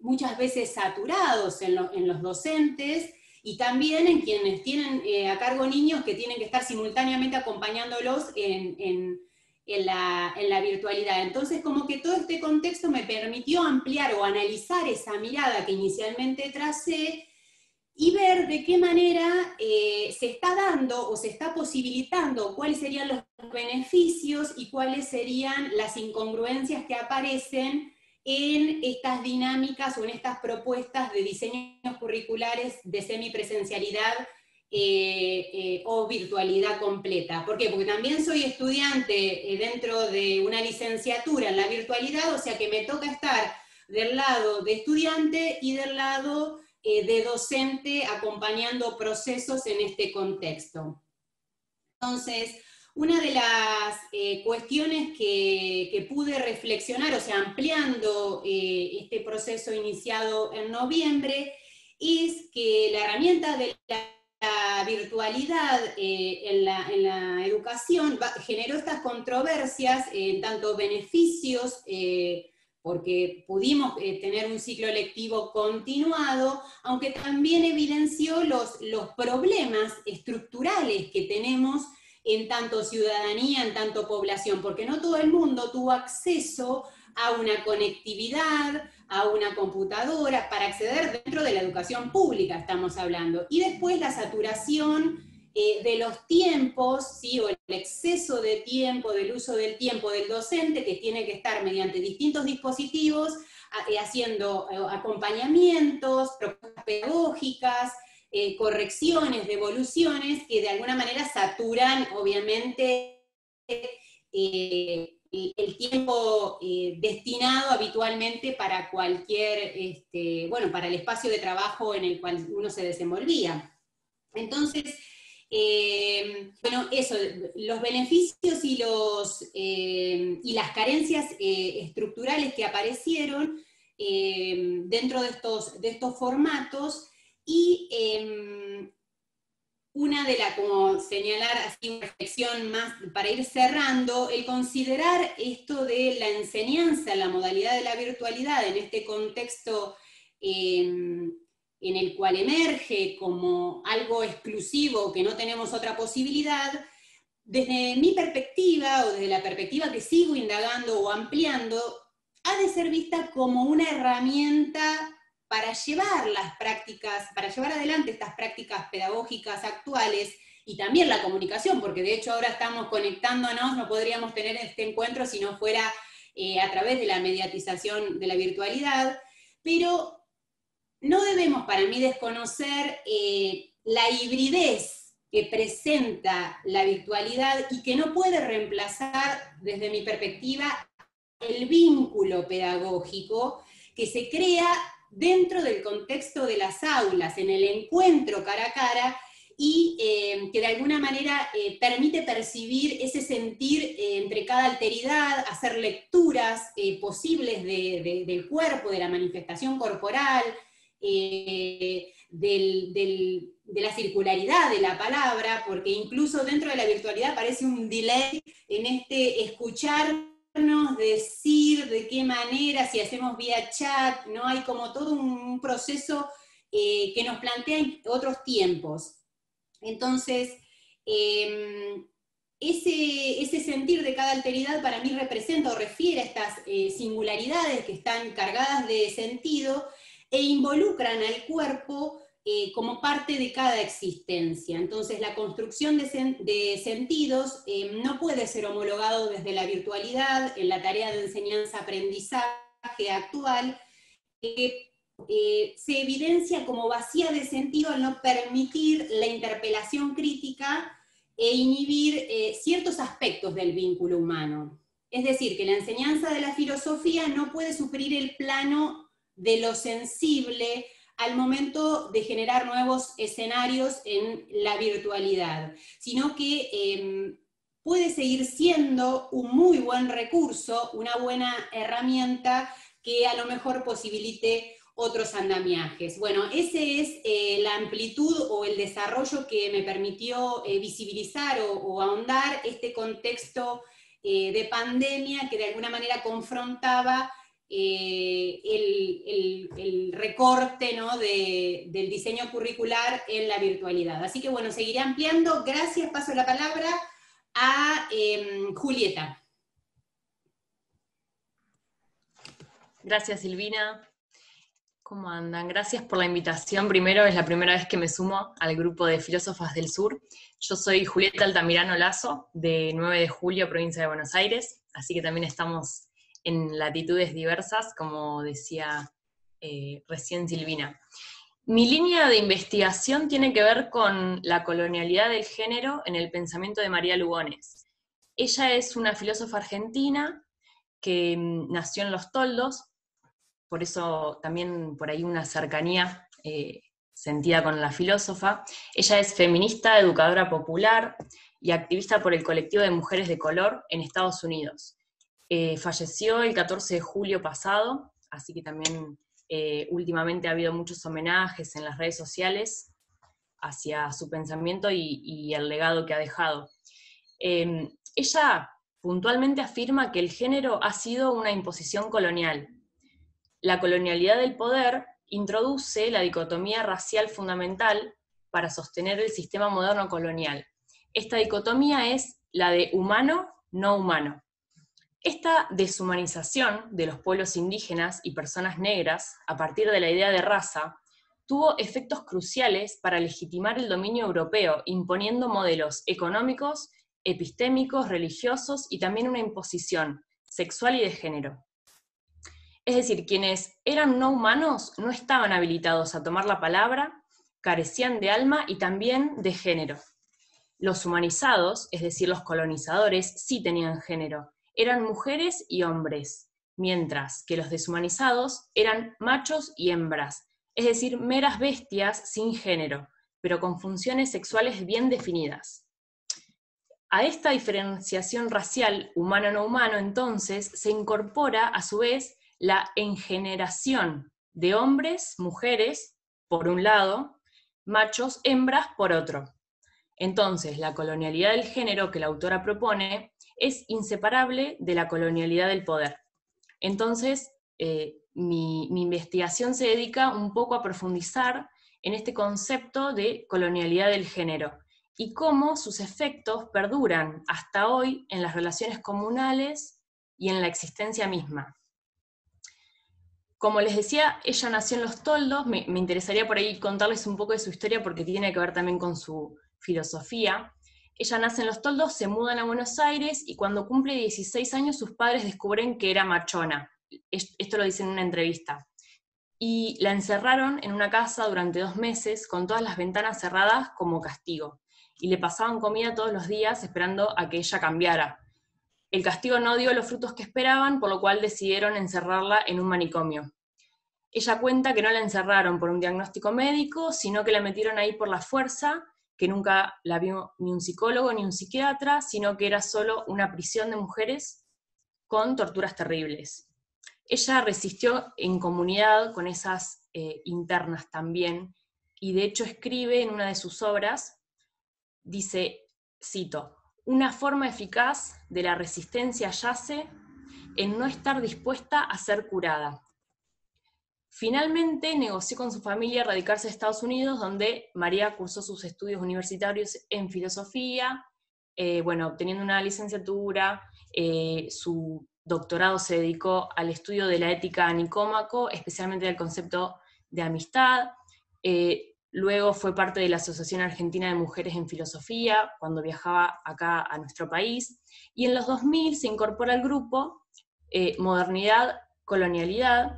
muchas veces saturados en los docentes, y también en quienes tienen a cargo niños que tienen que estar simultáneamente acompañándolos en la virtualidad. Entonces, como que todo este contexto me permitió ampliar o analizar esa mirada que inicialmente tracé y ver de qué manera se está dando o se está posibilitando, cuáles serían los beneficios y cuáles serían las incongruencias que aparecen en estas dinámicas o en estas propuestas de diseños curriculares de semipresencialidad o virtualidad completa. ¿Por qué? Porque también soy estudiante dentro de una licenciatura en la virtualidad, o sea que me toca estar del lado de estudiante y del lado de docente acompañando procesos en este contexto. Entonces, una de las cuestiones que pude reflexionar, o sea, ampliando este proceso iniciado en noviembre, es que la herramienta de la virtualidad en la educación generó estas controversias, tanto beneficios, porque pudimos tener un ciclo lectivo continuado, aunque también evidenció los problemas estructurales que tenemos en tanto ciudadanía, en tanto población, porque no todo el mundo tuvo acceso a una conectividad, a una computadora, para acceder dentro de la educación pública, estamos hablando. Y después la saturación de los tiempos, ¿sí? O el exceso de tiempo, del uso del tiempo del docente, que tiene que estar mediante distintos dispositivos, haciendo acompañamientos, propuestas pedagógicas, correcciones, devoluciones, que de alguna manera saturan, obviamente, el tiempo destinado habitualmente para cualquier, para el espacio de trabajo en el cual uno se desenvolvía. Entonces, eso, los beneficios y las carencias estructurales que aparecieron dentro de estos formatos, y como señalar así una reflexión más para ir cerrando, el considerar esto de la enseñanza, la modalidad de la virtualidad en este contexto en el cual emerge como algo exclusivo, que no tenemos otra posibilidad, desde mi perspectiva, o desde la perspectiva que sigo indagando o ampliando, ha de ser vista como una herramienta para llevar las prácticas, para llevar adelante estas prácticas pedagógicas actuales, y también la comunicación, porque de hecho ahora estamos conectándonos, no podríamos tener este encuentro si no fuera a través de la mediatización de la virtualidad, pero no debemos, para mí, desconocer la hibridez que presenta la virtualidad y que no puede reemplazar, desde mi perspectiva, el vínculo pedagógico que se crea dentro del contexto de las aulas, en el encuentro cara a cara, y que de alguna manera permite percibir ese sentir entre cada alteridad, hacer lecturas posibles del cuerpo, de la manifestación corporal, de la circularidad de la palabra, porque incluso dentro de la virtualidad aparece un delay en este escucharnos decir de qué manera, si hacemos vía chat, ¿no? Hay como todo un proceso que nos plantea otros tiempos. Entonces, ese sentir de cada alteridad para mí representa o refiere a estas singularidades que están cargadas de sentido e involucran al cuerpo como parte de cada existencia. Entonces la construcción de sentidos no puede ser homologado desde la virtualidad, en la tarea de enseñanza-aprendizaje actual, se evidencia como vacía de sentido al no permitir la interpelación crítica e inhibir ciertos aspectos del vínculo humano. Es decir, que la enseñanza de la filosofía no puede suplir el plano de lo sensible al momento de generar nuevos escenarios en la virtualidad, sino que puede seguir siendo un muy buen recurso, una buena herramienta que a lo mejor posibilite otros andamiajes. Bueno, ese es la amplitud o el desarrollo que me permitió visibilizar o ahondar este contexto de pandemia que de alguna manera confrontaba el recorte, ¿no?, del diseño curricular en la virtualidad. Así que bueno, seguiré ampliando. Gracias, paso la palabra a Julieta.
Gracias, Silvina. ¿Cómo andan? Gracias por la invitación. Primero, es la primera vez que me sumo al grupo de Filósofas del Sur. Yo soy Julieta Altamirano Lazo, de 9 de julio, provincia de Buenos Aires, así que también estamos en latitudes diversas, como decía recién Silvina. Mi línea de investigación tiene que ver con la colonialidad del género en el pensamiento de María Lugones. Ella es una filósofa argentina que nació en Los Toldos, por eso también por ahí una cercanía sentida con la filósofa. Ella es feminista, educadora popular y activista por el colectivo de mujeres de color en Estados Unidos. Falleció el 14 de julio pasado, así que también últimamente ha habido muchos homenajes en las redes sociales hacia su pensamiento y el legado que ha dejado. Ella puntualmente afirma que el género ha sido una imposición colonial. La colonialidad del poder introduce la dicotomía racial fundamental para sostener el sistema moderno colonial. Esta dicotomía es la de humano-no humano. Esta deshumanización de los pueblos indígenas y personas negras, a partir de la idea de raza, tuvo efectos cruciales para legitimar el dominio europeo, imponiendo modelos económicos, epistémicos, religiosos y también una imposición sexual y de género. Es decir, quienes eran no humanos no estaban habilitados a tomar la palabra, carecían de alma y también de género. Los humanizados, es decir, los colonizadores, sí tenían género, eran mujeres y hombres, mientras que los deshumanizados eran machos y hembras, es decir, meras bestias sin género, pero con funciones sexuales bien definidas. A esta diferenciación racial humano-no humano, entonces, se incorpora a su vez la engeneración de hombres, mujeres, por un lado, machos, hembras, por otro. Entonces, la colonialidad del género que la autora propone es inseparable de la colonialidad del poder. Entonces, mi investigación se dedica un poco a profundizar en este concepto de colonialidad del género y cómo sus efectos perduran hasta hoy en las relaciones comunales y en la existencia misma. Como les decía, ella nació en Los Toldos. Me interesaría por ahí contarles un poco de su historia porque tiene que ver también con su filosofía. Ella nace en Los Toldos, se mudan a Buenos Aires y cuando cumple 16 años sus padres descubren que era machona. Esto lo dice en una entrevista. Y la encerraron en una casa durante 2 meses con todas las ventanas cerradas como castigo. Y le pasaban comida todos los días esperando a que ella cambiara. El castigo no dio los frutos que esperaban, por lo cual decidieron encerrarla en un manicomio. Ella cuenta que no la encerraron por un diagnóstico médico, sino que la metieron ahí por la fuerza, que nunca la vio ni un psicólogo ni un psiquiatra, sino que era solo una prisión de mujeres con torturas terribles. Ella resistió en comunidad con esas internas también, y de hecho escribe en una de sus obras, dice, cito, «Una forma eficaz de la resistencia yace en no estar dispuesta a ser curada. Finalmente negoció con su familia radicarse a Estados Unidos, donde María cursó sus estudios universitarios en filosofía, obteniendo una licenciatura. Su doctorado se dedicó al estudio de la ética a Nicómaco, especialmente al concepto de amistad. Luego fue parte de la Asociación Argentina de Mujeres en Filosofía, cuando viajaba acá a nuestro país, y en los 2000 se incorpora al grupo Modernidad, Colonialidad,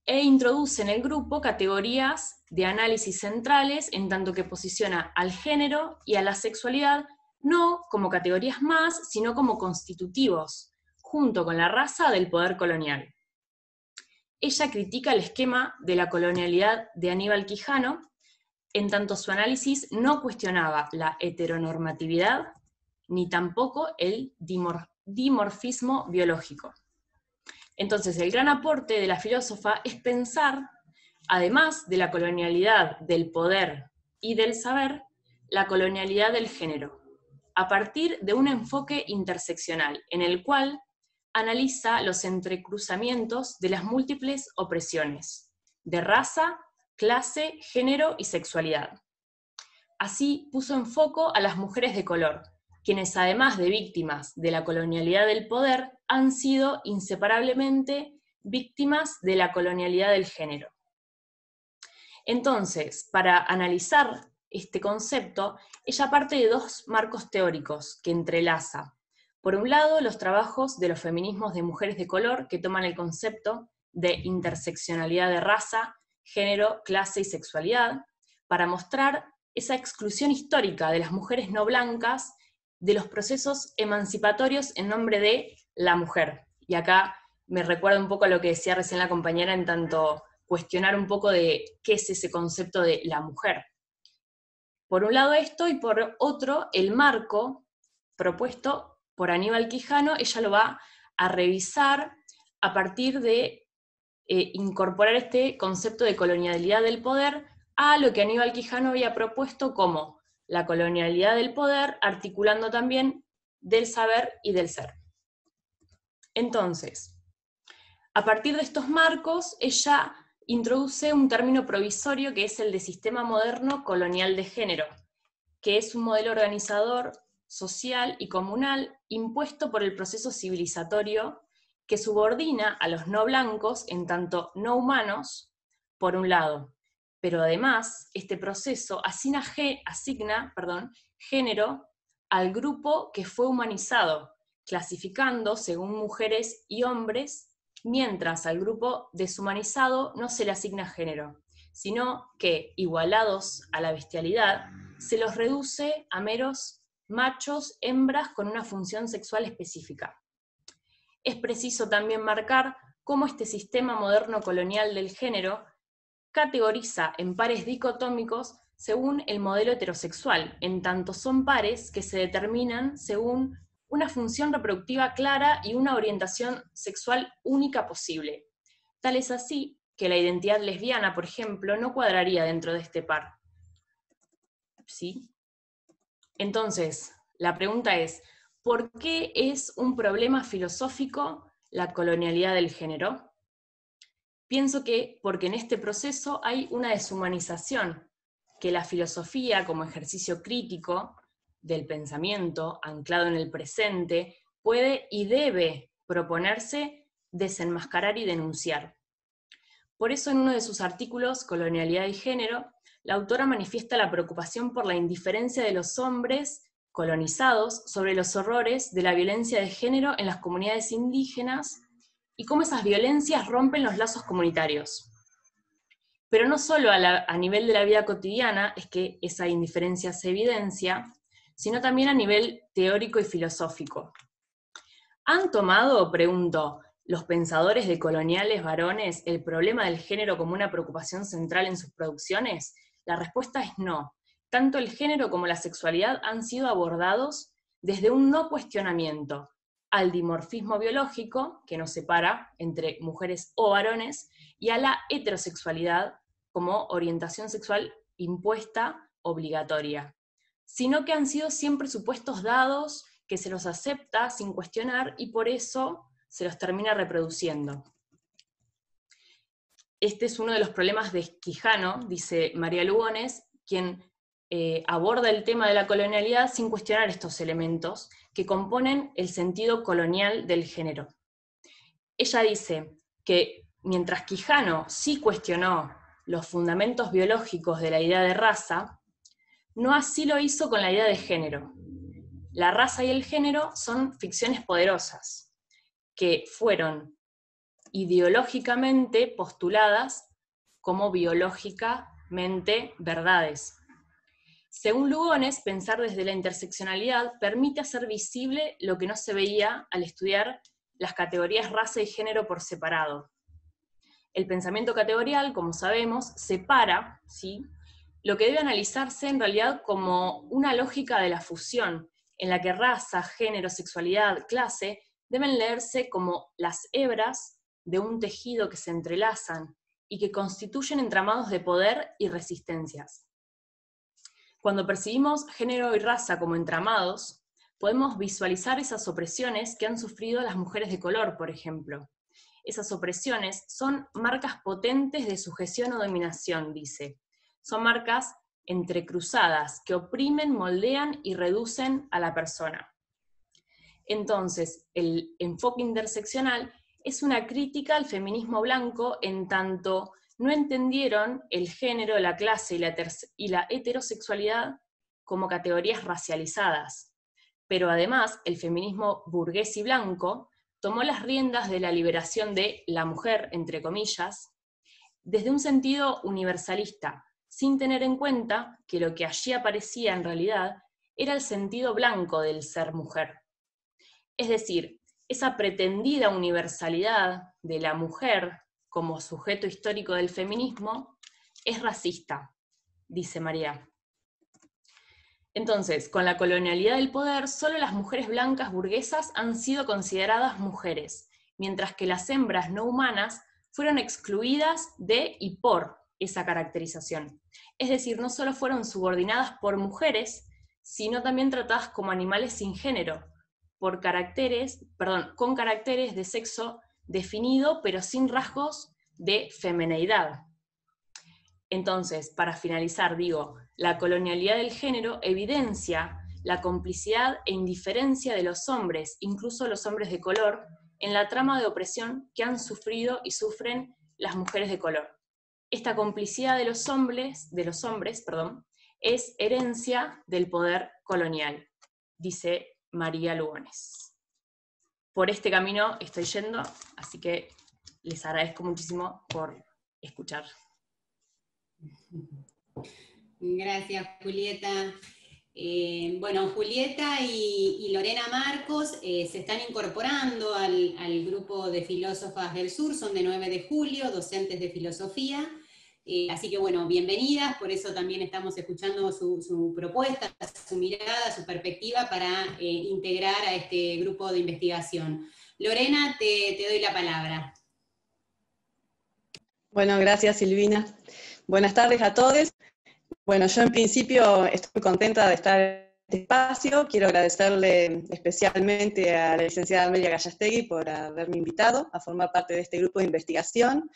e introduce en el grupo categorías de análisis centrales, en tanto que posiciona al género y a la sexualidad no como categorías más, sino como constitutivos, junto con la raza del poder colonial. Ella critica el esquema de la colonialidad de Aníbal Quijano, en tanto su análisis no cuestionaba la heteronormatividad, ni tampoco el dimorfismo biológico. Entonces, el gran aporte de la filósofa es pensar, además de la colonialidad del poder y del saber, la colonialidad del género, a partir de un enfoque interseccional, en el cual analiza los entrecruzamientos de las múltiples opresiones, de raza, clase, género y sexualidad. Así puso en foco a las mujeres de color, quienes además de víctimas de la colonialidad del poder, han sido inseparablemente víctimas de la colonialidad del género. Entonces, para analizar este concepto, ella parte de dos marcos teóricos que entrelaza. Por un lado, los trabajos de los feminismos de mujeres de color, que toman el concepto de interseccionalidad de raza, género, clase y sexualidad, para mostrar esa exclusión histórica de las mujeres no blancas de los procesos emancipatorios en nombre de la mujer. Y acá me recuerda un poco a lo que decía recién la compañera, en tanto cuestionar un poco de qué es ese concepto de la mujer. Por un lado esto, y por otro, el marco propuesto por Aníbal Quijano, ella lo va a revisar a partir de incorporar este concepto de colonialidad del poder a lo que Aníbal Quijano había propuesto como la colonialidad del poder, articulando también del saber y del ser. Entonces, a partir de estos marcos, ella introduce un término provisorio que es el de sistema moderno colonial de género, que es un modelo organizador, social y comunal impuesto por el proceso civilizatorio que subordina a los no blancos en tanto no humanos, por un lado, pero además este proceso asigna género al grupo que fue humanizado, clasificando según mujeres y hombres, mientras al grupo deshumanizado no se le asigna género, sino que, igualados a la bestialidad, se los reduce a meros machos, hembras con una función sexual específica. Es preciso también marcar cómo este sistema moderno colonial del género categoriza en pares dicotómicos según el modelo heterosexual, en tanto son pares que se determinan según una función reproductiva clara y una orientación sexual única posible. Tal es así que la identidad lesbiana, por ejemplo, no cuadraría dentro de este par. ¿Sí? Entonces, la pregunta es, ¿por qué es un problema filosófico la colonialidad del género? Pienso que porque en este proceso hay una deshumanización, que la filosofía como ejercicio crítico del pensamiento, anclado en el presente, puede y debe proponerse desenmascarar y denunciar. Por eso en uno de sus artículos, Colonialidad y Género, la autora manifiesta la preocupación por la indiferencia de los hombres colonizados sobre los horrores de la violencia de género en las comunidades indígenas y cómo esas violencias rompen los lazos comunitarios. Pero no solo a nivel de la vida cotidiana es que esa indiferencia se evidencia, sino también a nivel teórico y filosófico. ¿Han tomado, pregunto, los pensadores decoloniales varones el problema del género como una preocupación central en sus producciones? La respuesta es no. Tanto el género como la sexualidad han sido abordados desde un no cuestionamiento al dimorfismo biológico, que nos separa entre mujeres o varones, y a la heterosexualidad como orientación sexual impuesta, obligatoria, sino que han sido siempre supuestos dados que se los acepta sin cuestionar y por eso se los termina reproduciendo. este es uno de los problemas de Quijano, dice María Lugones, quien aborda el tema de la colonialidad sin cuestionar estos elementos que componen el sentido colonial del género. Ella dice que mientras Quijano sí cuestionó los fundamentos biológicos de la idea de raza, no así lo hizo con la idea de género. La raza y el género son ficciones poderosas, que fueron ideológicamente postuladas como biológicamente verdades. Según Lugones, pensar desde la interseccionalidad permite hacer visible lo que no se veía al estudiar las categorías raza y género por separado. El pensamiento categorial, como sabemos, separa, ¿sí?, lo que debe analizarse en realidad como una lógica de la fusión, en la que raza, género, sexualidad, clase deben leerse como las hebras de un tejido que se entrelazan y que constituyen entramados de poder y resistencias. Cuando percibimos género y raza como entramados, podemos visualizar esas opresiones que han sufrido las mujeres de color, por ejemplo. Esas opresiones son marcas potentes de sujeción o dominación, dice. Son marcas entrecruzadas que oprimen, moldean y reducen a la persona. Entonces, el enfoque interseccional es una crítica al feminismo blanco en tanto no entendieron el género, la clase y la heterosexualidad como categorías racializadas. Pero además, el feminismo burgués y blanco tomó las riendas de la liberación de la mujer, entre comillas, desde un sentido universalista, sin tener en cuenta que lo que allí aparecía en realidad era el sentido blanco del ser mujer. Es decir, esa pretendida universalidad de la mujer como sujeto histórico del feminismo es racista, dice María. Entonces, con la colonialidad del poder, solo las mujeres blancas burguesas han sido consideradas mujeres, mientras que las hembras no humanas fueron excluidas de y por esa caracterización. Es decir, no solo fueron subordinadas por mujeres, sino también tratadas como animales sin género, con caracteres de sexo definido, pero sin rasgos de femineidad. Entonces, para finalizar, digo, la colonialidad del género evidencia la complicidad e indiferencia de los hombres, incluso los hombres de color, en la trama de opresión que han sufrido y sufren las mujeres de color. Esta complicidad de los hombres, es herencia del poder colonial, dice María Lugones. Por este camino estoy yendo, así que les agradezco muchísimo por escuchar.
Gracias, Julieta. Bueno, Julieta y Lorena Marcos se están incorporando al grupo de Filósofas del Sur, son de 9 de julio, docentes de filosofía. Así que bueno, bienvenidas, por eso también estamos escuchando su propuesta, su mirada, su perspectiva para integrar a este grupo de investigación. Lorena, te doy la palabra.
Bueno, gracias Silvina. Buenas tardes a todos. Bueno, yo en principio estoy contenta de estar en este espacio. Quiero agradecerle especialmente a la licenciada Amelia Gallastegui por haberme invitado a formar parte de este grupo de investigación,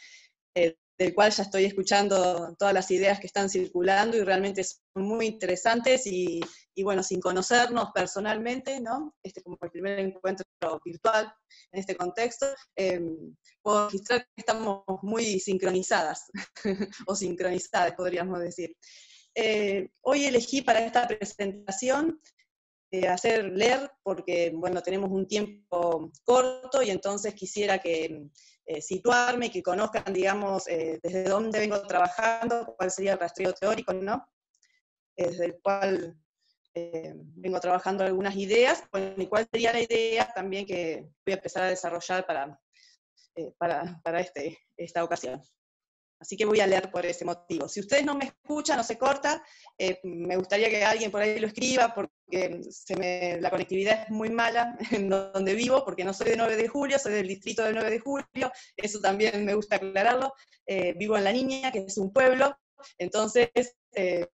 del cual ya estoy escuchando todas las ideas que están circulando y realmente son muy interesantes y bueno, sin conocernos personalmente, ¿no? Como el primer encuentro virtual en este contexto, puedo registrar que estamos muy sincronizadas, o sincronizadas podríamos decir. Hoy elegí para esta presentación hacer leer, porque bueno, tenemos un tiempo corto y entonces quisiera que situarme y que conozcan, digamos, desde dónde vengo trabajando, cuál sería el rastreo teórico, ¿no? Desde el cual vengo trabajando algunas ideas, bueno, y cuál sería la idea también que voy a empezar a desarrollar para esta ocasión. Así que voy a leer por ese motivo. Si ustedes no me escuchan o se corta, me gustaría que alguien por ahí lo escriba, porque la conectividad es muy mala en donde vivo, porque no soy de 9 de julio, soy del distrito de 9 de julio, eso también me gusta aclararlo. Vivo en La Niña, que es un pueblo, entonces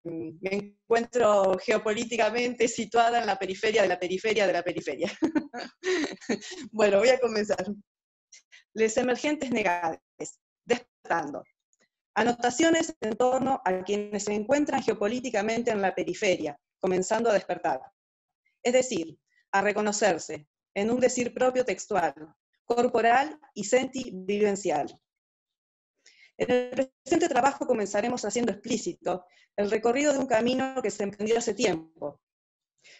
me encuentro geopolíticamente situada en la periferia de la periferia de la periferia. Bueno, voy a comenzar. Les emergentes negades, despertando. Anotaciones en torno a quienes se encuentran geopolíticamente en la periferia, comenzando a despertar. Es decir, a reconocerse en un decir propio textual, corporal y sentivivencial. En el presente trabajo comenzaremos haciendo explícito el recorrido de un camino que se emprendió hace tiempo,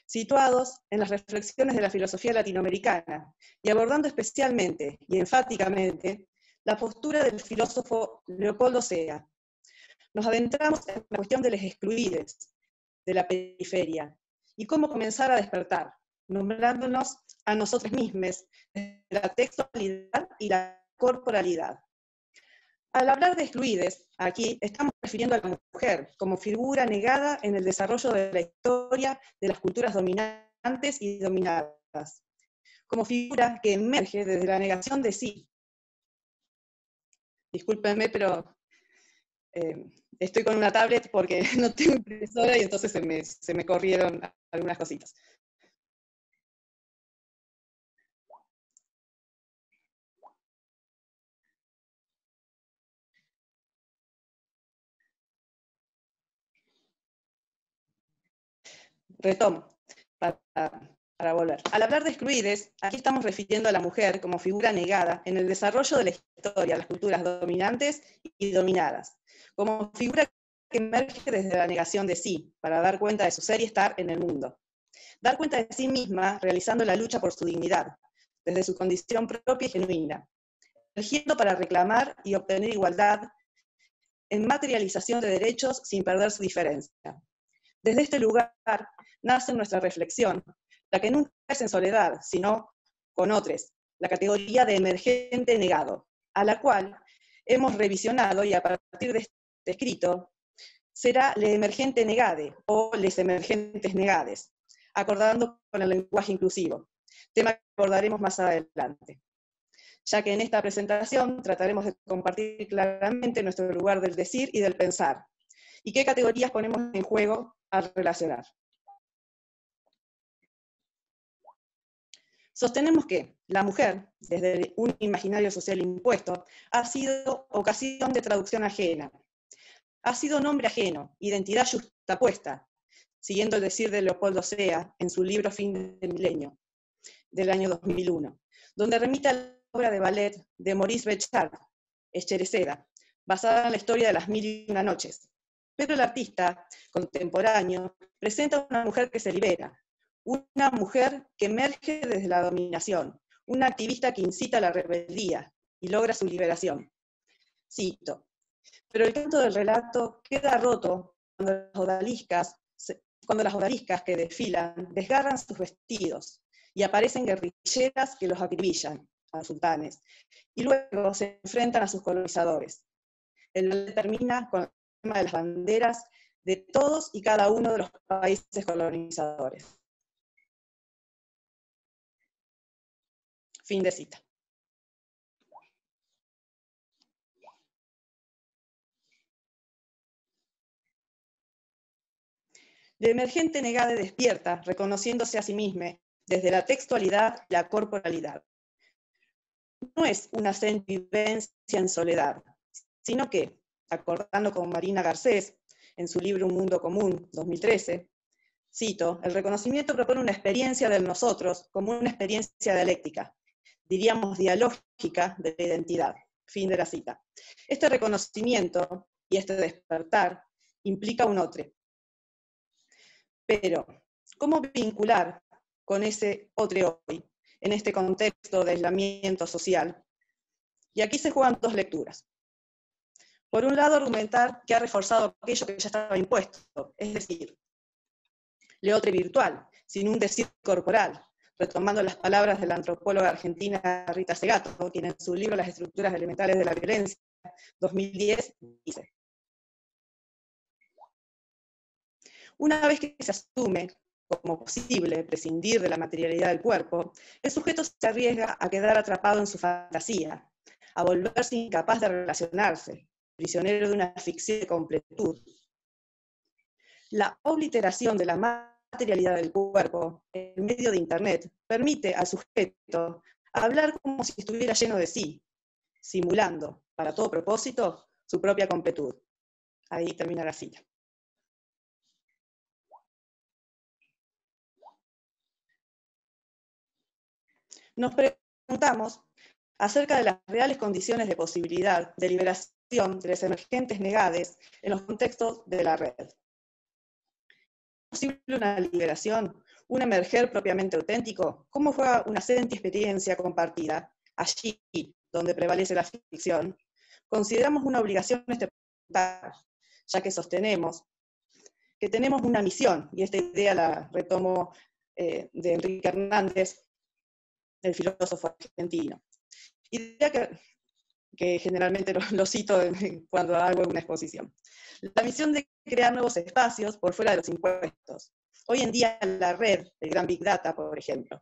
situados en las reflexiones de la filosofía latinoamericana, y abordando especialmente y enfáticamente la postura del filósofo Leopoldo Sea. Nos adentramos en la cuestión de los excluidos de la periferia, y cómo comenzar a despertar, nombrándonos a nosotros mismos de la textualidad y la corporalidad. Al hablar de excluides, aquí estamos refiriendo a la mujer como figura negada en el desarrollo de la historia de las culturas dominantes y dominadas, como figura que emerge desde la negación de sí. Discúlpenme, pero estoy con una tablet porque no tengo impresora y entonces se me corrieron algunas cositas. Retomo, para volver. Al hablar de excluides, aquí estamos refiriendo a la mujer como figura negada en el desarrollo de la historia, las culturas dominantes y dominadas, como figura que emerge desde la negación de sí, para dar cuenta de su ser y estar en el mundo. Dar cuenta de sí misma realizando la lucha por su dignidad, desde su condición propia y genuina, emergiendo para reclamar y obtener igualdad en materialización de derechos sin perder su diferencia. Desde este lugar nace nuestra reflexión, la que nunca es en soledad, sino con otros, la categoría de emergente negado, a la cual hemos revisionado y a partir de este escrito será le emergente negade o les emergentes negades, acordando con el lenguaje inclusivo, tema que abordaremos más adelante, ya que en esta presentación trataremos de compartir claramente nuestro lugar del decir y del pensar, y qué categorías ponemos en juego al relacionar. Sostenemos que la mujer, desde un imaginario social impuesto, ha sido ocasión de traducción ajena, ha sido nombre ajeno, identidad justapuesta, siguiendo el decir de Leopoldo Sea en su libro Fin del Milenio, del año 2001, donde remite a la obra de ballet de Maurice Béjart, Eschereceda, basada en la historia de las 1001 noches. Pero el artista contemporáneo presenta a una mujer que se libera, una mujer que emerge desde la dominación, una activista que incita a la rebeldía y logra su liberación. Cito, pero el canto del relato queda roto cuando las odaliscas que desfilan desgarran sus vestidos y aparecen guerrilleras que los acribillan a los sultanes y luego se enfrentan a sus colonizadores. El ballet termina con el tema de las banderas de todos y cada uno de los países colonizadores. Fin de cita. La emergente negada despierta, reconociéndose a sí misma desde la textualidad y la corporalidad. No es una sentivivencia en soledad, sino que, acordando con Marina Garcés, en su libro Un Mundo Común, 2013, cito, el reconocimiento propone una experiencia del nosotros como una experiencia dialéctica, diríamos dialógica de la identidad. Fin de la cita. Este reconocimiento y este despertar implica un otro. Pero, ¿cómo vincular con ese otro hoy, en este contexto de aislamiento social? Y aquí se juegan dos lecturas. Por un lado, argumentar que ha reforzado aquello que ya estaba impuesto, es decir, leotre virtual, sin un decir corporal, retomando las palabras de la antropóloga argentina Rita Segato, quien en su libro Las estructuras elementales de la violencia, 2010, dice: una vez que se asume como posible prescindir de la materialidad del cuerpo, el sujeto se arriesga a quedar atrapado en su fantasía, a volverse incapaz de relacionarse, prisionero de una ficción de completud. La obliteración de la materialidad del cuerpo en medio de Internet permite al sujeto hablar como si estuviera lleno de sí, simulando, para todo propósito, su propia completud. Ahí termina la cita. Nos preguntamos acerca de las reales condiciones de posibilidad de liberación de las emergentes negades en los contextos de la red. ¿Es posible una liberación, un emerger propiamente auténtico? ¿Cómo fue una senti experiencia compartida, allí donde prevalece la ficción? Consideramos una obligación este preguntar, ya que sostenemos que tenemos una misión, y esta idea la retomo de Enrique Hernández, el filósofo argentino. Idea que generalmente lo cito cuando hago una exposición. La misión de crear nuevos espacios por fuera de los impuestos. Hoy en día la red, el gran Big Data, por ejemplo.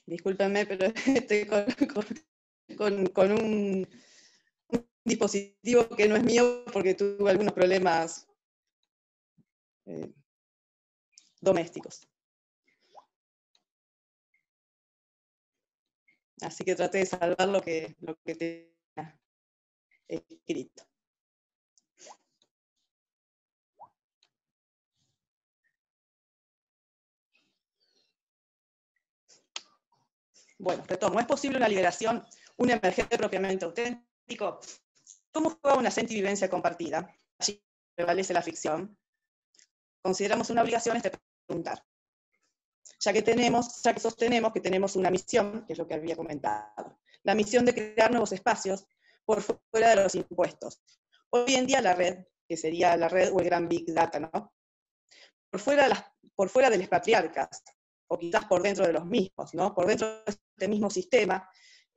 Discúlpenme, pero estoy con un dispositivo que no es mío porque tuve algunos problemas domésticos. Así que traté de salvar lo que tenía escrito. Bueno, retomo. ¿Es posible una liberación, un emergente propiamente auténtico? ¿Cómo juega una sentivivencia compartida? Allí prevalece la ficción. Consideramos una obligación este preguntar. Ya que sostenemos que tenemos una misión, que es lo que había comentado. La misión de crear nuevos espacios por fuera de los impuestos. Hoy en día la red, que sería la red o el gran Big Data, ¿no? Por fuera de los patriarcas, o quizás por dentro de los mismos, ¿no? Por dentro de este mismo sistema,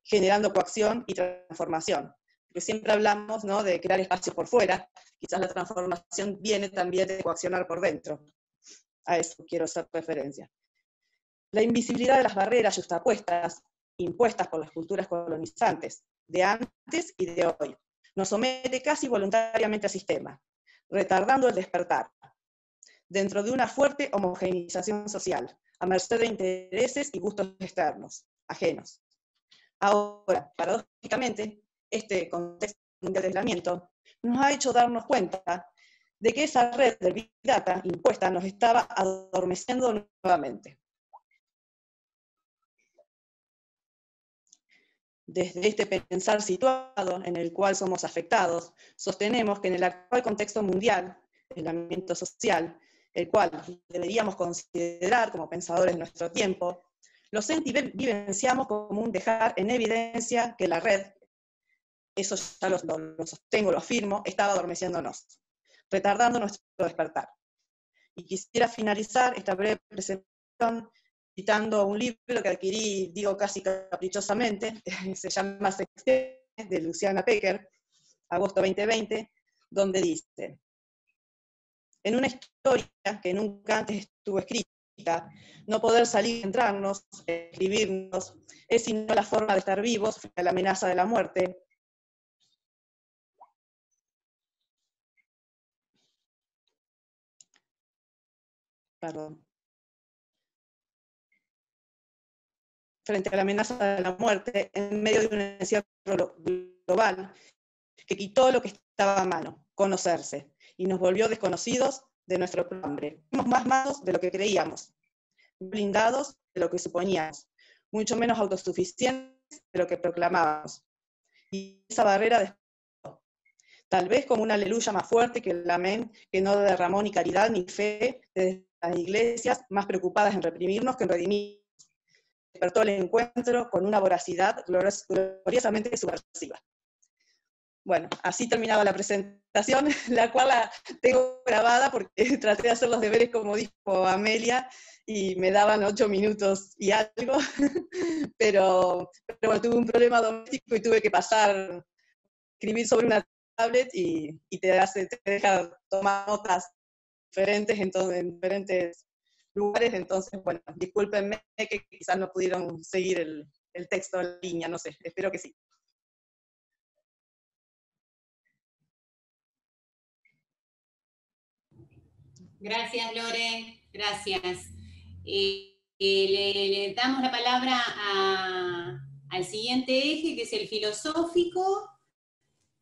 generando coacción y transformación. Porque siempre hablamos, ¿no?, de crear espacios por fuera, quizás la transformación viene también de coaccionar por dentro. A eso quiero hacer referencia. La invisibilidad de las barreras yuxtapuestas, impuestas por las culturas colonizantes, de antes y de hoy, nos somete casi voluntariamente al sistema, retardando el despertar, dentro de una fuerte homogeneización social, a merced de intereses y gustos externos, ajenos. Ahora, paradójicamente, este contexto mundial de aislamiento nos ha hecho darnos cuenta de que esa red del Big Data impuesta nos estaba adormeciendo nuevamente. Desde este pensar situado en el cual somos afectados, sostenemos que en el actual contexto mundial, el aislamiento social, el cual deberíamos considerar como pensadores de nuestro tiempo, lo vivenciamos como un dejar en evidencia que la red, eso ya lo sostengo, lo afirmo, estaba adormeciéndonos, retardando nuestro despertar. Y quisiera finalizar esta breve presentación citando un libro que adquirí, digo casi caprichosamente, se llama Sextienes, de Luciana Pecker, agosto 2020, donde dice: en una historia que nunca antes estuvo escrita, no poder salir, entrarnos, escribirnos, es sino la forma de estar vivos frente a la amenaza de la muerte. Perdón. Frente a la amenaza de la muerte, en medio de un encierro global que quitó lo que estaba a mano, conocerse, y nos volvió desconocidos de nuestro hambre. Fuimos más malos de lo que creíamos, blindados de lo que suponíamos, mucho menos autosuficientes de lo que proclamábamos. Y esa barrera despertó, tal vez como una aleluya más fuerte que el amén que no derramó ni caridad ni fe desde las iglesias más preocupadas en reprimirnos que en redimirnos. Despertó el encuentro con una voracidad gloriosamente subversiva. Bueno, así terminaba la presentación, la cual la tengo grabada porque traté de hacer los deberes como dijo Amelia, y me daban 8 minutos y algo, pero bueno, tuve un problema doméstico y tuve que escribir sobre una tablet y te deja tomar notas diferentes en diferentes lugares, entonces, bueno, discúlpenme que quizás no pudieron seguir el texto en línea, no sé, espero que sí.
Gracias, Lore, gracias. Le damos la palabra al siguiente eje, que es el filosófico,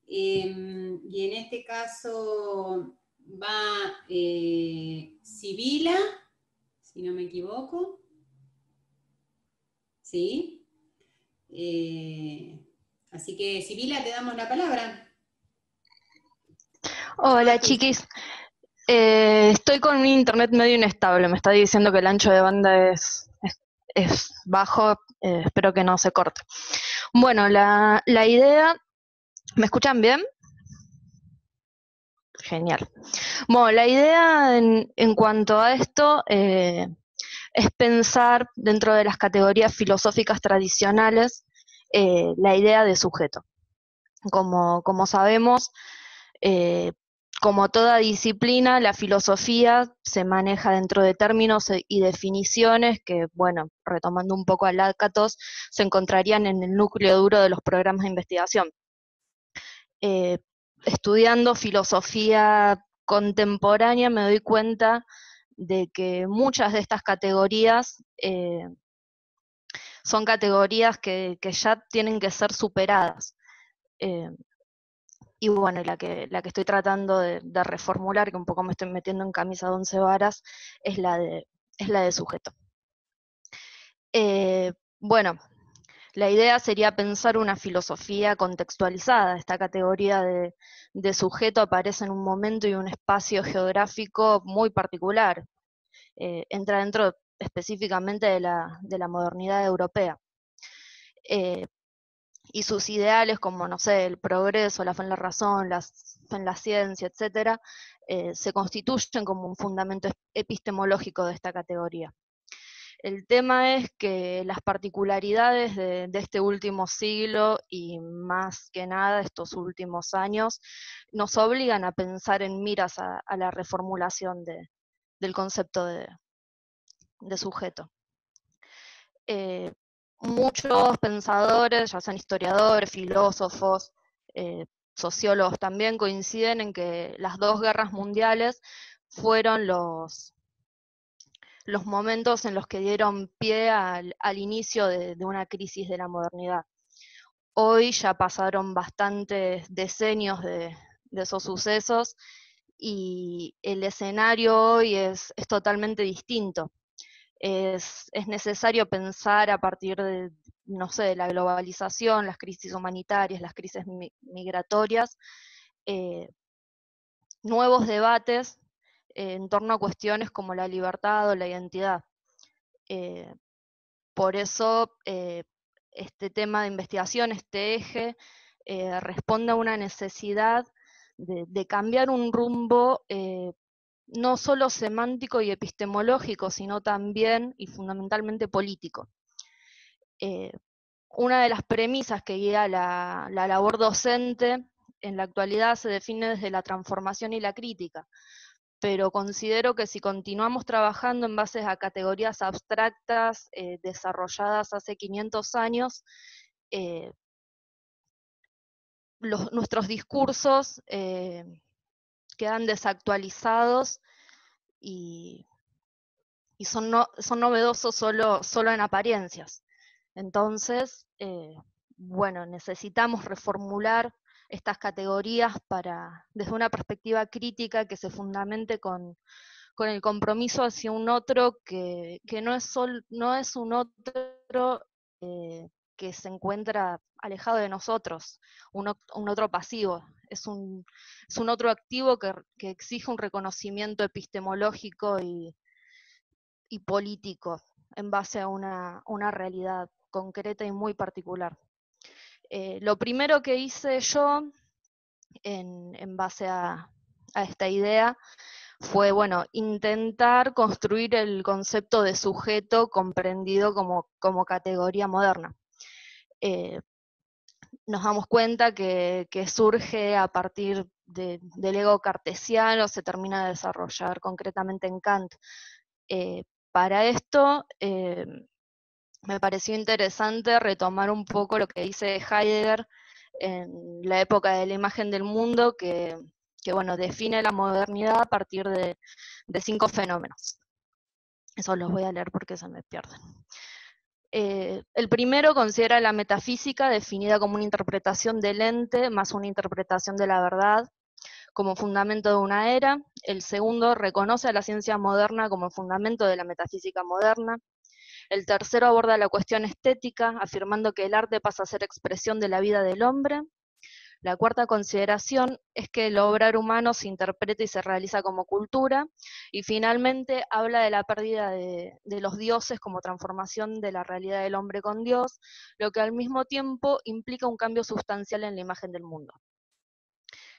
y en este caso va Sibila, si no me equivoco. ¿Sí? Así que, Sibila, te damos la palabra.
Hola, chiquis. Estoy con un internet medio inestable, me está diciendo que el ancho de banda es bajo, espero que no se corte. Bueno, la idea, ¿me escuchan bien? Genial. Bueno, la idea en cuanto a esto es pensar dentro de las categorías filosóficas tradicionales la idea de sujeto. Como sabemos, como toda disciplina, la filosofía se maneja dentro de términos y definiciones que, bueno, retomando un poco a Lakatos, se encontrarían en el núcleo duro de los programas de investigación. Estudiando filosofía contemporánea me doy cuenta de que muchas de estas categorías son categorías que ya tienen que ser superadas. Y bueno, la que estoy tratando de reformular, que un poco me estoy metiendo en camisa de 11 varas, es la de sujeto. Bueno, la idea sería pensar una filosofía contextualizada. Esta categoría de sujeto aparece en un momento y un espacio geográfico muy particular. Entra dentro específicamente de la modernidad europea. Y sus ideales como, no sé, el progreso, la fe en la razón, la fe en la ciencia, etcétera, se constituyen como un fundamento epistemológico de esta categoría. El tema es que las particularidades de este último siglo y más que nada estos últimos años nos obligan a pensar en miras a la reformulación del concepto de sujeto. Muchos pensadores, ya sean historiadores, filósofos, sociólogos también, coinciden en que las dos guerras mundiales fueron los momentos en los que dieron pie al inicio de una crisis de la modernidad. Hoy ya pasaron bastantes decenios de esos sucesos y el escenario hoy es totalmente distinto. Es necesario pensar a partir de, no sé, de la globalización, las crisis humanitarias, las crisis migratorias, nuevos debates en torno a cuestiones como la libertad o la identidad. Por eso este tema de investigación, este eje, responde a una necesidad de cambiar un rumbo no solo semántico y epistemológico, sino también y fundamentalmente político. Una de las premisas que guía la labor docente en la actualidad se define desde la transformación y la crítica, pero considero que si continuamos trabajando en base a categorías abstractas desarrolladas hace 500 años, nuestros discursos quedan desactualizados y son novedosos solo en apariencias. Entonces, bueno, necesitamos reformular estas categorías desde una perspectiva crítica que se fundamente con el compromiso hacia un otro que no es un otro que se encuentra alejado de nosotros, un otro pasivo, es un otro activo que exige un reconocimiento epistemológico y político en base a una realidad concreta y muy particular. Lo primero que hice yo en base a esta idea fue, bueno, intentar construir el concepto de sujeto comprendido como categoría moderna. Nos damos cuenta que surge a partir del ego cartesiano, se termina de desarrollar concretamente en Kant. Para esto me pareció interesante retomar un poco lo que dice Heidegger en la época de la imagen del mundo, que que bueno, define la modernidad a partir de 5 fenómenos. Eso los voy a leer porque se me pierden. El primero considera la metafísica definida como una interpretación del ente más una interpretación de la verdad como fundamento de una era. El segundo reconoce a la ciencia moderna como fundamento de la metafísica moderna. El tercero aborda la cuestión estética, afirmando que el arte pasa a ser expresión de la vida del hombre. La cuarta consideración es que el obrar humano se interpreta y se realiza como cultura, y finalmente habla de la pérdida de los dioses como transformación de la realidad del hombre con Dios, lo que al mismo tiempo implica un cambio sustancial en la imagen del mundo.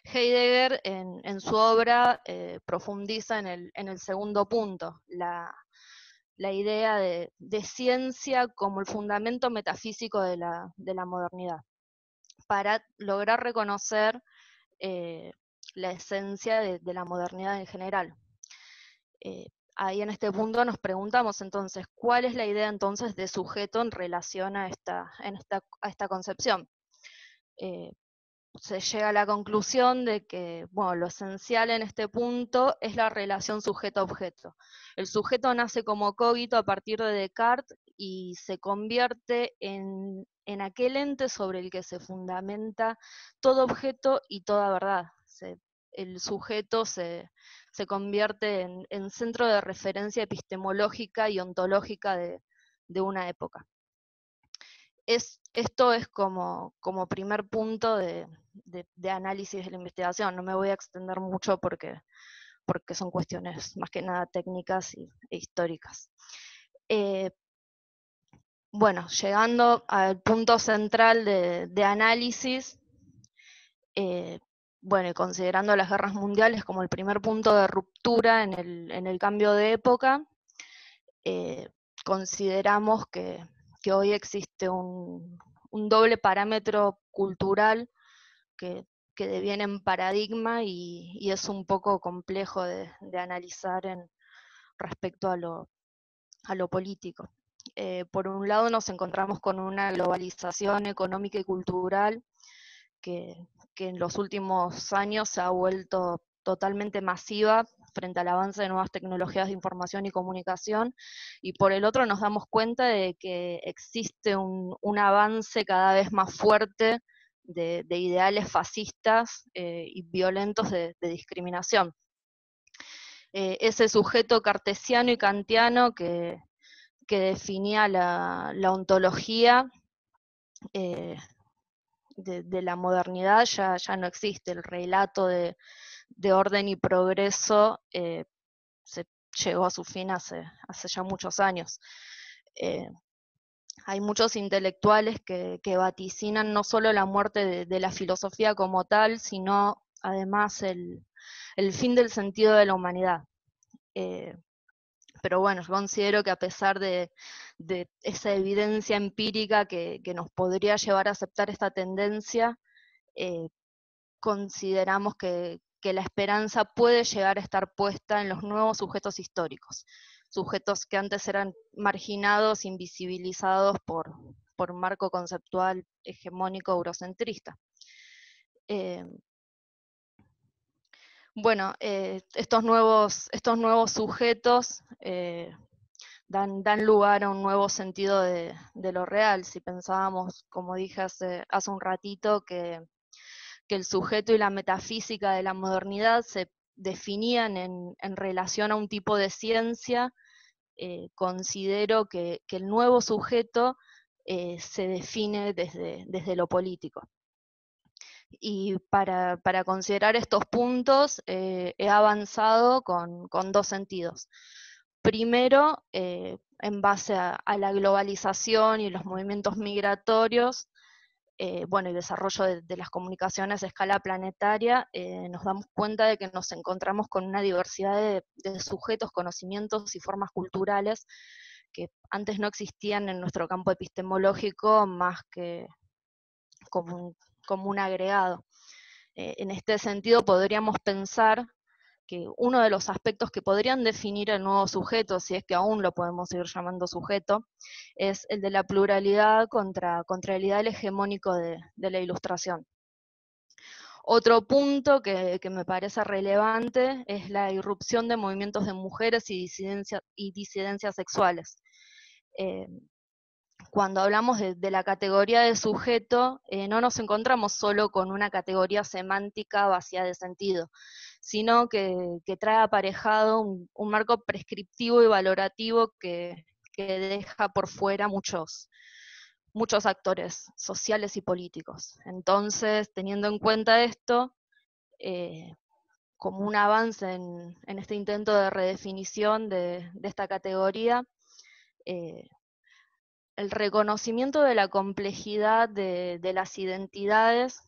Heidegger en su obra profundiza en el segundo punto, la idea de ciencia como el fundamento metafísico de la modernidad, para lograr reconocer la esencia de la modernidad en general. Ahí en este punto nos preguntamos entonces, ¿cuál es la idea entonces de sujeto en relación a esta concepción? Se llega a la conclusión de que, bueno, lo esencial en este punto es la relación sujeto-objeto. El sujeto nace como cogito a partir de Descartes y se convierte en aquel ente sobre el que se fundamenta todo objeto y toda verdad. El sujeto se convierte en centro de referencia epistemológica y ontológica de una época. Esto es como primer punto de análisis de la investigación. No me voy a extender mucho porque son cuestiones más que nada técnicas e históricas. Bueno, llegando al punto central de análisis, bueno, y considerando las guerras mundiales como el primer punto de ruptura en el cambio de época, consideramos que hoy existe un doble parámetro cultural que deviene en paradigma y es un poco complejo de analizar respecto a lo político. Por un lado nos encontramos con una globalización económica y cultural que en los últimos años se ha vuelto totalmente masiva frente al avance de nuevas tecnologías de información y comunicación, y por el otro nos damos cuenta de que existe un avance cada vez más fuerte de ideales fascistas y violentos de discriminación. Ese sujeto cartesiano y kantiano que definía la ontología de la modernidad ya no existe. El relato de orden y progreso se llegó a su fin hace ya muchos años. Hay muchos intelectuales que vaticinan no solo la muerte de la filosofía como tal, sino además el fin del sentido de la humanidad. Pero bueno, yo considero que a pesar de esa evidencia empírica que nos podría llevar a aceptar esta tendencia, consideramos que la esperanza puede llegar a estar puesta en los nuevos sujetos históricos, sujetos que antes eran marginados, invisibilizados por un marco conceptual hegemónico eurocentrista. Bueno, estos nuevos sujetos dan lugar a un nuevo sentido de lo real. Si pensábamos, como dije hace un ratito, que el sujeto y la metafísica de la modernidad se definían en relación a un tipo de ciencia, considero que el nuevo sujeto se define desde lo político. Y para considerar estos puntos he avanzado con dos sentidos. Primero, en base a la globalización y los movimientos migratorios, bueno, y desarrollo de las comunicaciones a escala planetaria, nos damos cuenta de que nos encontramos con una diversidad de sujetos, conocimientos y formas culturales que antes no existían en nuestro campo epistemológico más que como un agregado. En este sentido podríamos pensar que uno de los aspectos que podrían definir el nuevo sujeto, si es que aún lo podemos seguir llamando sujeto, es el de la pluralidad contra el ideal hegemónico de la Ilustración. Otro punto que me parece relevante es la irrupción de movimientos de mujeres y disidencias sexuales. Cuando hablamos de la categoría de sujeto, no nos encontramos solo con una categoría semántica vacía de sentido, sino que trae aparejado un marco prescriptivo y valorativo que deja por fuera muchos actores sociales y políticos. Entonces, teniendo en cuenta esto, como un avance en este intento de redefinición de esta categoría, el reconocimiento de la complejidad de las identidades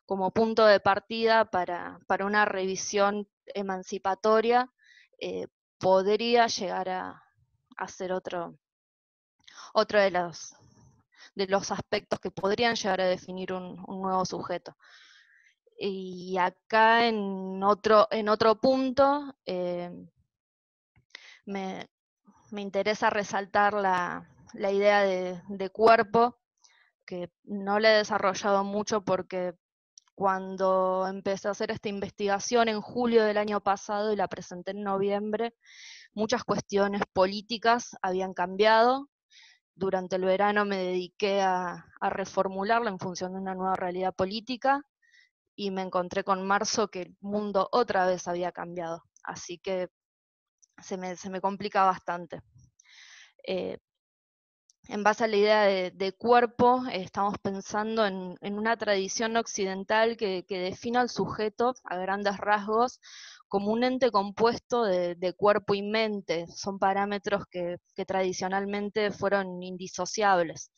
como punto de partida para una revisión emancipatoria podría llegar a ser otro de los aspectos que podrían llegar a definir un nuevo sujeto. Y acá en otro punto me interesa resaltar la idea de cuerpo, que no la he desarrollado mucho porque cuando empecé a hacer esta investigación en julio del año pasado y la presenté en noviembre, muchas cuestiones políticas habían cambiado. Durante el verano me dediqué a reformularla en función de una nueva realidad política y me encontré con marzo que el mundo otra vez había cambiado. Así que se me complica bastante. En base a la idea de cuerpo, estamos pensando en una tradición occidental que define al sujeto, a grandes rasgos, como un ente compuesto de cuerpo y mente. Son parámetros que tradicionalmente fueron indisociables.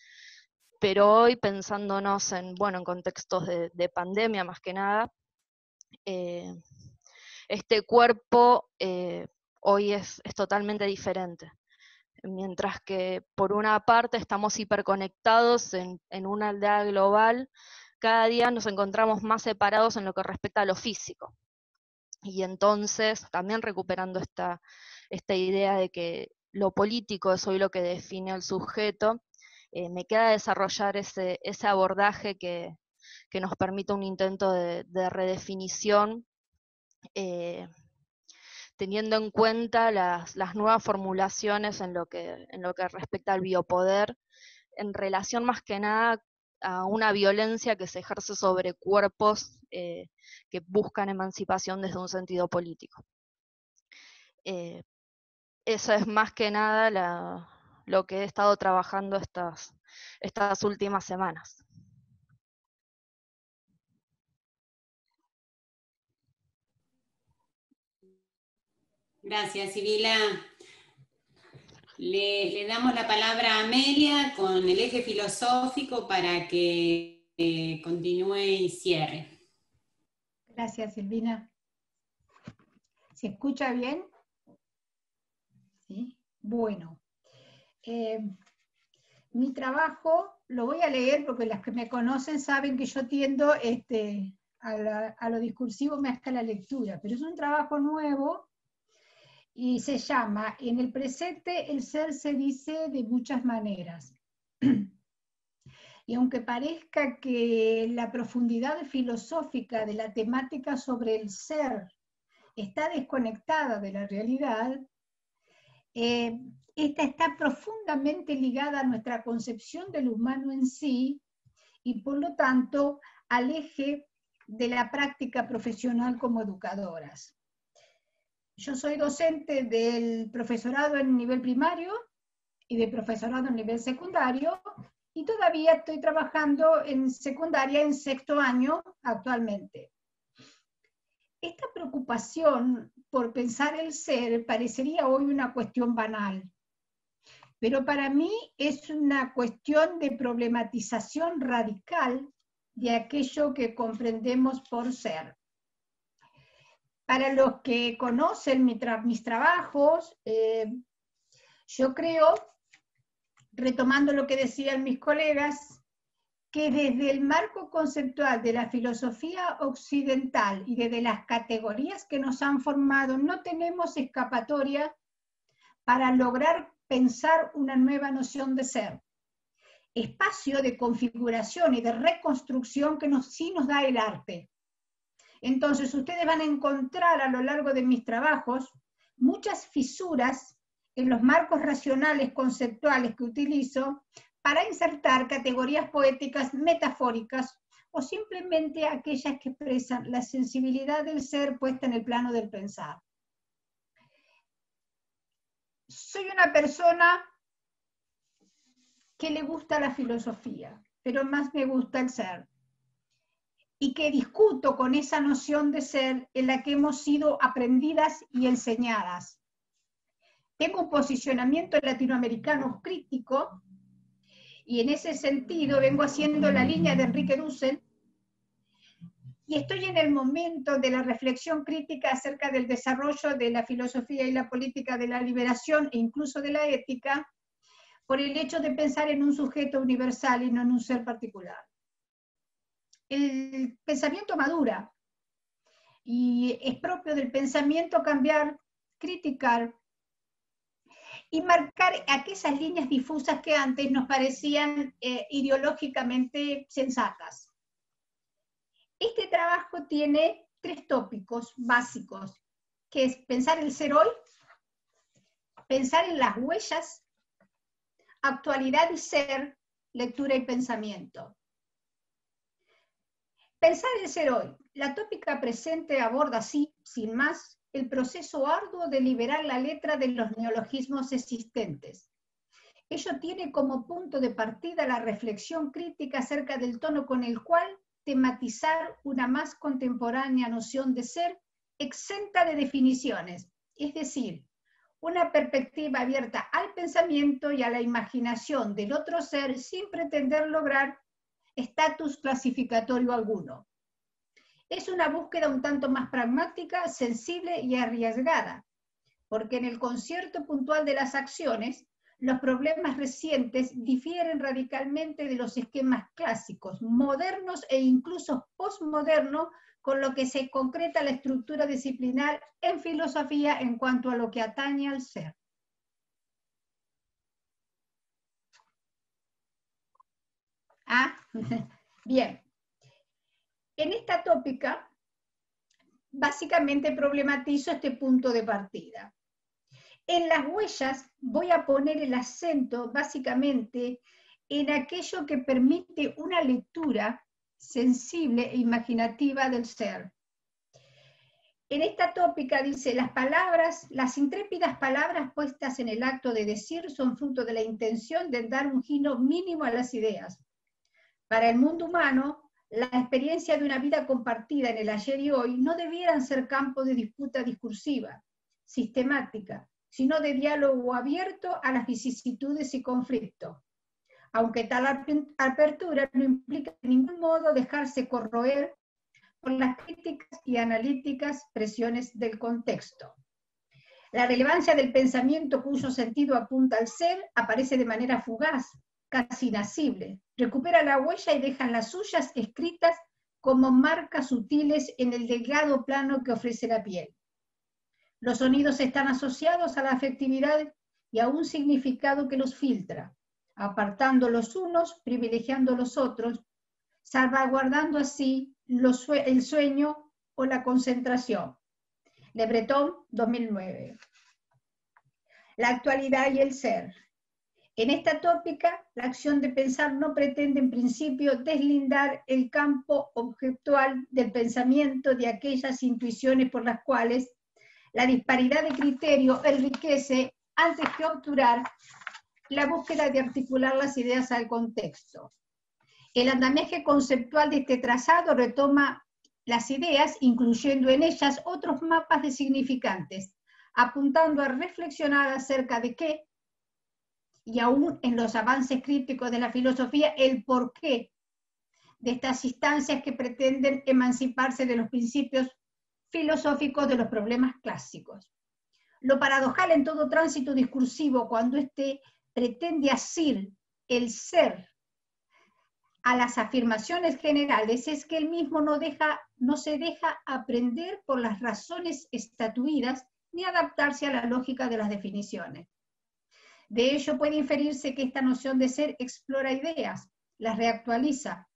Pero hoy, pensándonos en contextos de pandemia más que nada, este cuerpo hoy es totalmente diferente. Mientras que por una parte estamos hiperconectados en una aldea global, cada día nos encontramos más separados en lo que respecta a lo físico. Y entonces, también recuperando esta idea de que lo político es hoy lo que define al sujeto, me queda desarrollar ese abordaje que nos permita un intento de redefinición, teniendo en cuenta las nuevas formulaciones en lo que respecta al biopoder, en relación más que nada a una violencia que se ejerce sobre cuerpos que buscan emancipación desde un sentido político. Eso es más que nada lo que he estado trabajando estas últimas semanas.
Gracias, Sibila. Le damos la palabra a Amelia con el eje filosófico para que continúe y cierre.
Gracias, Silvina. ¿Se escucha bien? ¿Sí? Bueno. Mi trabajo, lo voy a leer porque las que me conocen saben que yo tiendo a lo discursivo más que a la lectura, pero es un trabajo nuevo y se llama En el presente el ser se dice de muchas maneras. Y aunque parezca que la profundidad filosófica de la temática sobre el ser está desconectada de la realidad, esta está profundamente ligada a nuestra concepción del humano en sí y por lo tanto al eje de la práctica profesional como educadoras. Yo soy docente del profesorado en nivel primario y de profesorado en nivel secundario y todavía estoy trabajando en secundaria en 6º año actualmente. Esta preocupación por pensar el ser parecería hoy una cuestión banal, pero para mí es una cuestión de problematización radical de aquello que comprendemos por ser. Para los que conocen mis trabajos, yo creo, retomando lo que decían mis colegas, que desde el marco conceptual de la filosofía occidental y desde las categorías que nos han formado, no tenemos escapatoria para lograr pensar una nueva noción de ser. espacio de configuración y de reconstrucción que sí nos da el arte. Entonces, ustedes van a encontrar a lo largo de mis trabajos muchas fisuras en los marcos racionales conceptuales que utilizo para insertar categorías poéticas metafóricas o simplemente aquellas que expresan la sensibilidad del ser puesta en el plano del pensar. Soy una persona que le gusta la filosofía, pero más me gusta el ser, y que discuto con esa noción de ser en la que hemos sido aprendidas y enseñadas. Tengo un posicionamiento latinoamericano crítico, y en ese sentido vengo haciendo la línea de Enrique Dussel, y estoy en el momento de la reflexión crítica acerca del desarrollo de la filosofía y la política de la liberación e incluso de la ética, por el hecho de pensar en un sujeto universal y no en un ser particular. El pensamiento madura, y es propio del pensamiento cambiar, criticar, y marcar aquellas líneas difusas que antes nos parecían ideológicamente sensatas. Este trabajo tiene 3 tópicos básicos, que es pensar el ser hoy, pensar en las huellas, actualidad y ser, lectura y pensamiento. Pensar el ser hoy. La tópica presente aborda así, sin más, el proceso arduo de liberar la letra de los neologismos existentes. Ello tiene como punto de partida la reflexión crítica acerca del tono con el cual tematizar una más contemporánea noción de ser exenta de definiciones, es decir, una perspectiva abierta al pensamiento y a la imaginación del otro ser sin pretender lograr estatus clasificatorio alguno. Es una búsqueda un tanto más pragmática, sensible y arriesgada, porque en el concierto puntual de las acciones, los problemas recientes difieren radicalmente de los esquemas clásicos, modernos e incluso postmodernos, con lo que se concreta la estructura disciplinar en filosofía en cuanto a lo que atañe al ser. Bien. En esta tópica, básicamente problematizo este punto de partida. En las huellas voy a poner el acento básicamente en aquello que permite una lectura sensible e imaginativa del ser. En esta tópica dice, las palabras, las intrépidas palabras puestas en el acto de decir son fruto de la intención de dar un giro mínimo a las ideas. Para el mundo humano, la experiencia de una vida compartida en el ayer y hoy no debieran ser campo de disputa discursiva, sistemática, sino de diálogo abierto a las vicisitudes y conflictos. Aunque tal apertura no implica de ningún modo dejarse corroer por las críticas y analíticas presiones del contexto. La relevancia del pensamiento cuyo sentido apunta al ser aparece de manera fugaz, casi inasible. Recupera la huella y dejan las suyas escritas como marcas sutiles en el delgado plano que ofrece la piel. Los sonidos están asociados a la afectividad y a un significado que los filtra, apartando los unos, privilegiando los otros, salvaguardando así el sueño o la concentración. Le Breton, 2009. La actualidad y el ser. En esta tópica, la acción de pensar no pretende en principio deslindar el campo objetual del pensamiento de aquellas intuiciones por las cuales la disparidad de criterio enriquece, antes que obturar, la búsqueda de articular las ideas al contexto. El andamiaje conceptual de este trazado retoma las ideas, incluyendo en ellas otros mapas de significantes, apuntando a reflexionar acerca de qué, y aún en los avances críticos de la filosofía, el porqué de estas instancias que pretenden emanciparse de los principios filosóficos de los problemas clásicos. Lo paradojal en todo tránsito discursivo, cuando éste pretende asir el ser a las afirmaciones generales, es que él mismo no se deja aprender por las razones estatuidas ni adaptarse a la lógica de las definiciones. De ello puede inferirse que esta noción de ser explora ideas, las reactualiza,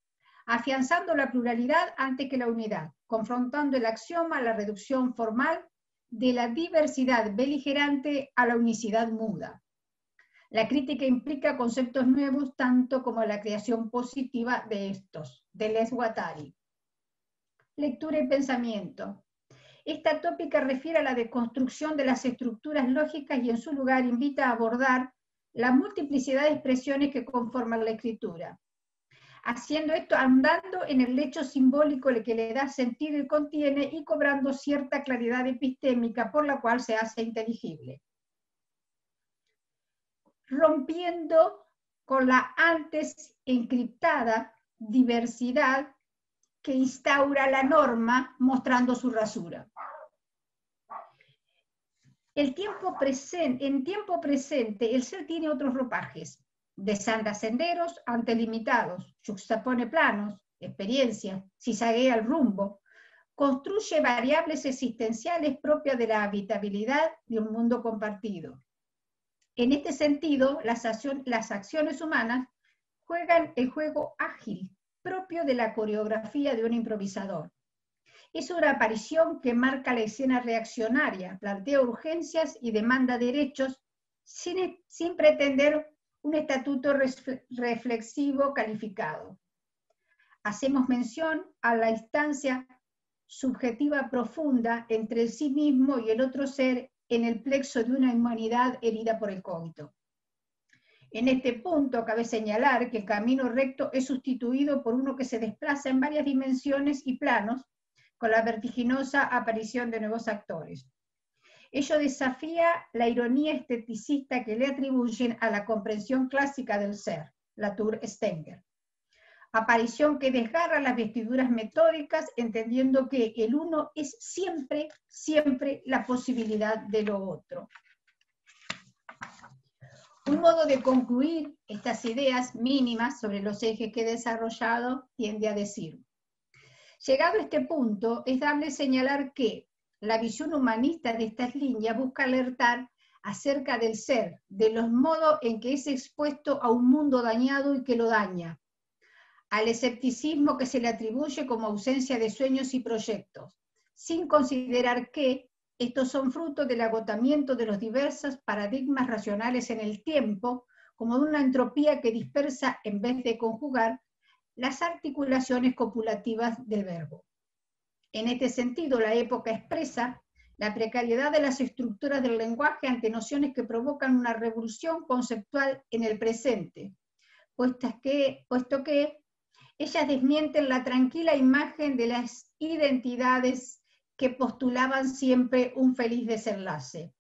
afianzando la pluralidad antes que la unidad, confrontando el axioma a la reducción formal de la diversidad beligerante a la unicidad muda. La crítica implica conceptos nuevos tanto como la creación positiva de estos. Deleuze Guattari. Lectura y pensamiento. Esta tópica refiere a la deconstrucción de las estructuras lógicas y en su lugar invita a abordar la multiplicidad de expresiones que conforman la escritura. Haciendo esto andando en el lecho simbólico que le da sentido y contiene y cobrando cierta claridad epistémica por la cual se hace inteligible. Rompiendo con la antes encriptada diversidad que instaura la norma mostrando su rasura. En tiempo presente, el ser tiene otros ropajes. Desanda senderos ante limitados, juxtapone planos, experiencias, zizaguea el rumbo, construye variables existenciales propias de la habitabilidad de un mundo compartido. En este sentido, las acciones humanas juegan el juego ágil, propio de la coreografía de un improvisador. Es una aparición que marca la escena reaccionaria, plantea urgencias y demanda derechos sin pretender un estatuto reflexivo calificado. Hacemos mención a la instancia subjetiva profunda entre el sí mismo y el otro ser en el plexo de una humanidad herida por el cogito. En este punto cabe señalar que el camino recto es sustituido por uno que se desplaza en varias dimensiones y planos con la vertiginosa aparición de nuevos actores. Ello desafía la ironía esteticista que le atribuyen a la comprensión clásica del ser, Latour-Stenger. Aparición que desgarra las vestiduras metódicas, entendiendo que el uno es siempre, siempre la posibilidad de lo otro. Un modo de concluir estas ideas mínimas sobre los ejes que he desarrollado tiende a decir: llegado a este punto, es dable señalar que la visión humanista de estas líneas busca alertar acerca del ser, de los modos en que es expuesto a un mundo dañado y que lo daña, al escepticismo que se le atribuye como ausencia de sueños y proyectos, sin considerar que estos son fruto del agotamiento de los diversos paradigmas racionales en el tiempo, como de una entropía que dispersa en vez de conjugar las articulaciones copulativas del verbo. En este sentido, la época expresa la precariedad de las estructuras del lenguaje ante nociones que provocan una revolución conceptual en el presente, puesto que ellas desmienten la tranquila imagen de las identidades que postulaban siempre un feliz desenlace.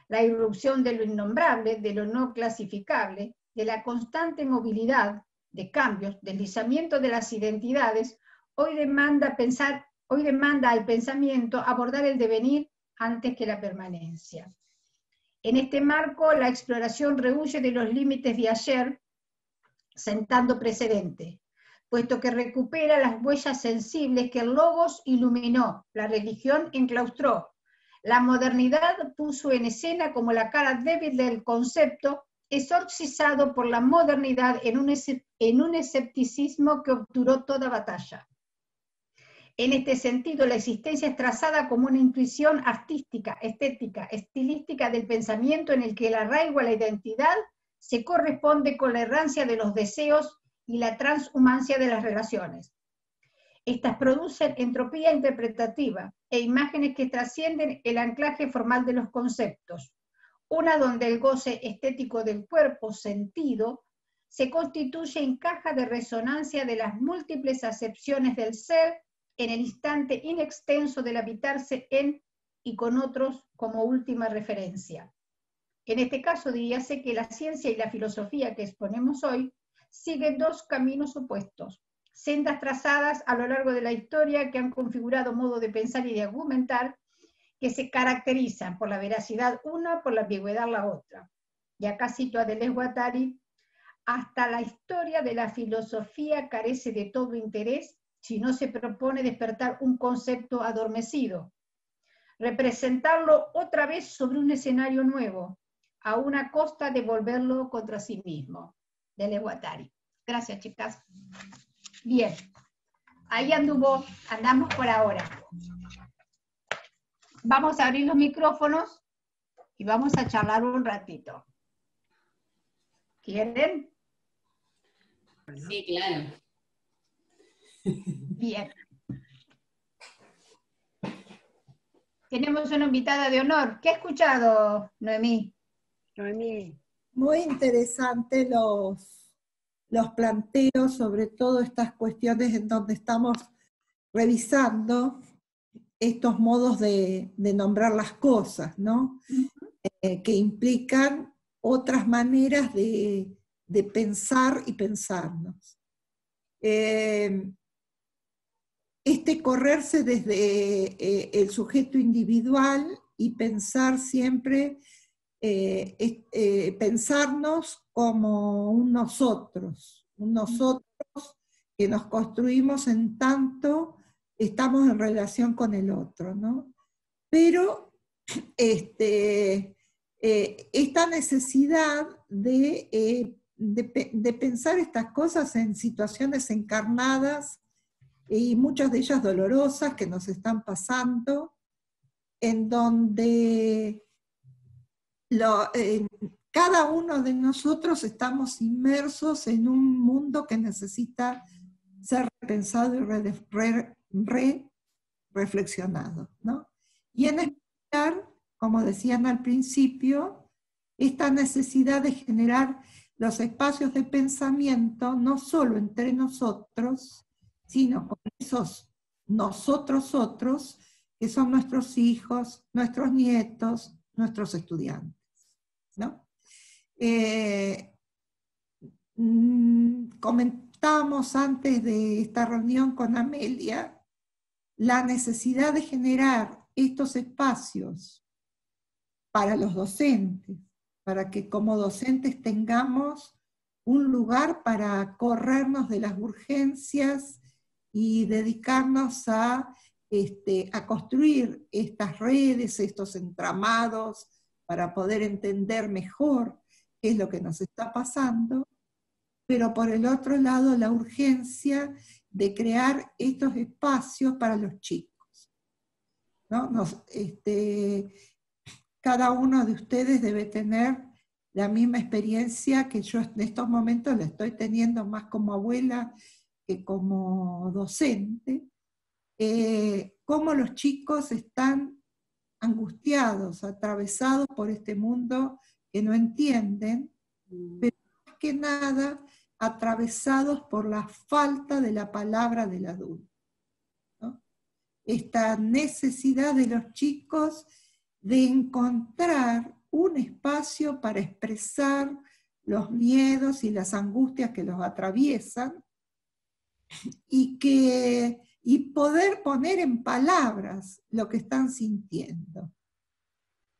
La irrupción de lo innombrable, de lo no clasificable, de la constante movilidad, de cambios, deslizamiento de las identidades, hoy demanda al pensamiento abordar el devenir antes que la permanencia. En este marco, la exploración rehuye de los límites de ayer, sentando precedente, puesto que recupera las huellas sensibles que el logos iluminó, la religión enclaustró, la modernidad puso en escena como la cara débil del concepto, exorcizado por la modernidad en un escepticismo que obturó toda batalla. En este sentido, la existencia es trazada como una intuición artística, estética, estilística del pensamiento en el que el arraigo a la identidad se corresponde con la errancia de los deseos y la transhumancia de las relaciones. Estas producen entropía interpretativa e imágenes que trascienden el anclaje formal de los conceptos, una donde el goce estético del cuerpo sentido se constituye en caja de resonancia de las múltiples acepciones del ser en el instante inextenso del habitarse en y con otros como última referencia. En este caso diríase que la ciencia y la filosofía que exponemos hoy siguen dos caminos opuestos, sendas trazadas a lo largo de la historia que han configurado modo de pensar y de argumentar que se caracterizan por la veracidad una, por la ambigüedad la otra. Y acá cito a Deleuze Guattari: hasta la historia de la filosofía carece de todo interés si no se propone despertar un concepto adormecido, representarlo otra vez sobre un escenario nuevo, a una costa de volverlo contra sí mismo, de Lew Guattari. Gracias, chicas. Bien, ahí andamos por ahora. Vamos a abrir los micrófonos y vamos a charlar un ratito. ¿Quieren?
Sí, claro.
Bien. Tenemos una invitada de honor. ¿Qué ha escuchado, Noemí?
Noemí.
Muy interesante los planteos, sobre todo estas cuestiones en donde estamos revisando estos modos de nombrar las cosas, ¿no? Que implican otras maneras de pensar y pensarnos. Este correrse desde el sujeto individual y pensar siempre, pensarnos como un nosotros que nos construimos en tanto estamos en relación con el otro, ¿no? Pero esta necesidad de pensar estas cosas en situaciones encarnadas y muchas de ellas dolorosas que nos están pasando, en donde cada uno de nosotros estamos inmersos en un mundo que necesita ser repensado y reflexionado, ¿no? Y en especial, como decían al principio, esta necesidad de generar los espacios de pensamiento, no solo entre nosotros, sino con esos nosotros otros, que son nuestros hijos, nuestros nietos, nuestros estudiantes, ¿no? Comentamos antes de esta reunión con Amelia la necesidad de generar estos espacios para los docentes, para que como docentes tengamos un lugar para corrernos de las urgencias y dedicarnos a construir estas redes, estos entramados, para poder entender mejor qué es lo que nos está pasando, pero por el otro lado la urgencia de crear estos espacios para los chicos, ¿no? Cada uno de ustedes debe tener la misma experiencia que yo en estos momentos la estoy teniendo más como abuela que como docente, cómo los chicos están angustiados, atravesados por este mundo que no entienden, pero más que nada atravesados por la falta de la palabra del adulto, ¿no? Esta necesidad de los chicos de encontrar un espacio para expresar los miedos y las angustias que los atraviesan y poder poner en palabras lo que están sintiendo.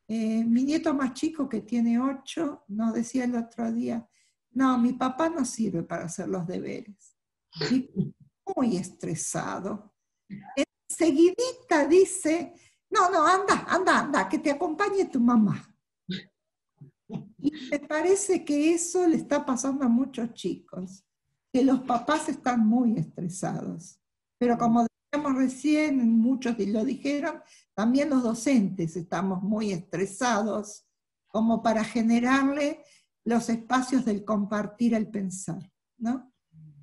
Mi nieto más chico, que tiene 8, nos decía el otro día, no, mi papá no sirve para hacer los deberes. Muy estresado. Enseguidita dice, no, anda, que te acompañe tu mamá. Y me parece que eso le está pasando a muchos chicos, que los papás están muy estresados. Pero como decíamos recién, muchos lo dijeron, también los docentes estamos muy estresados como para generarle los espacios del compartir el pensar, ¿no?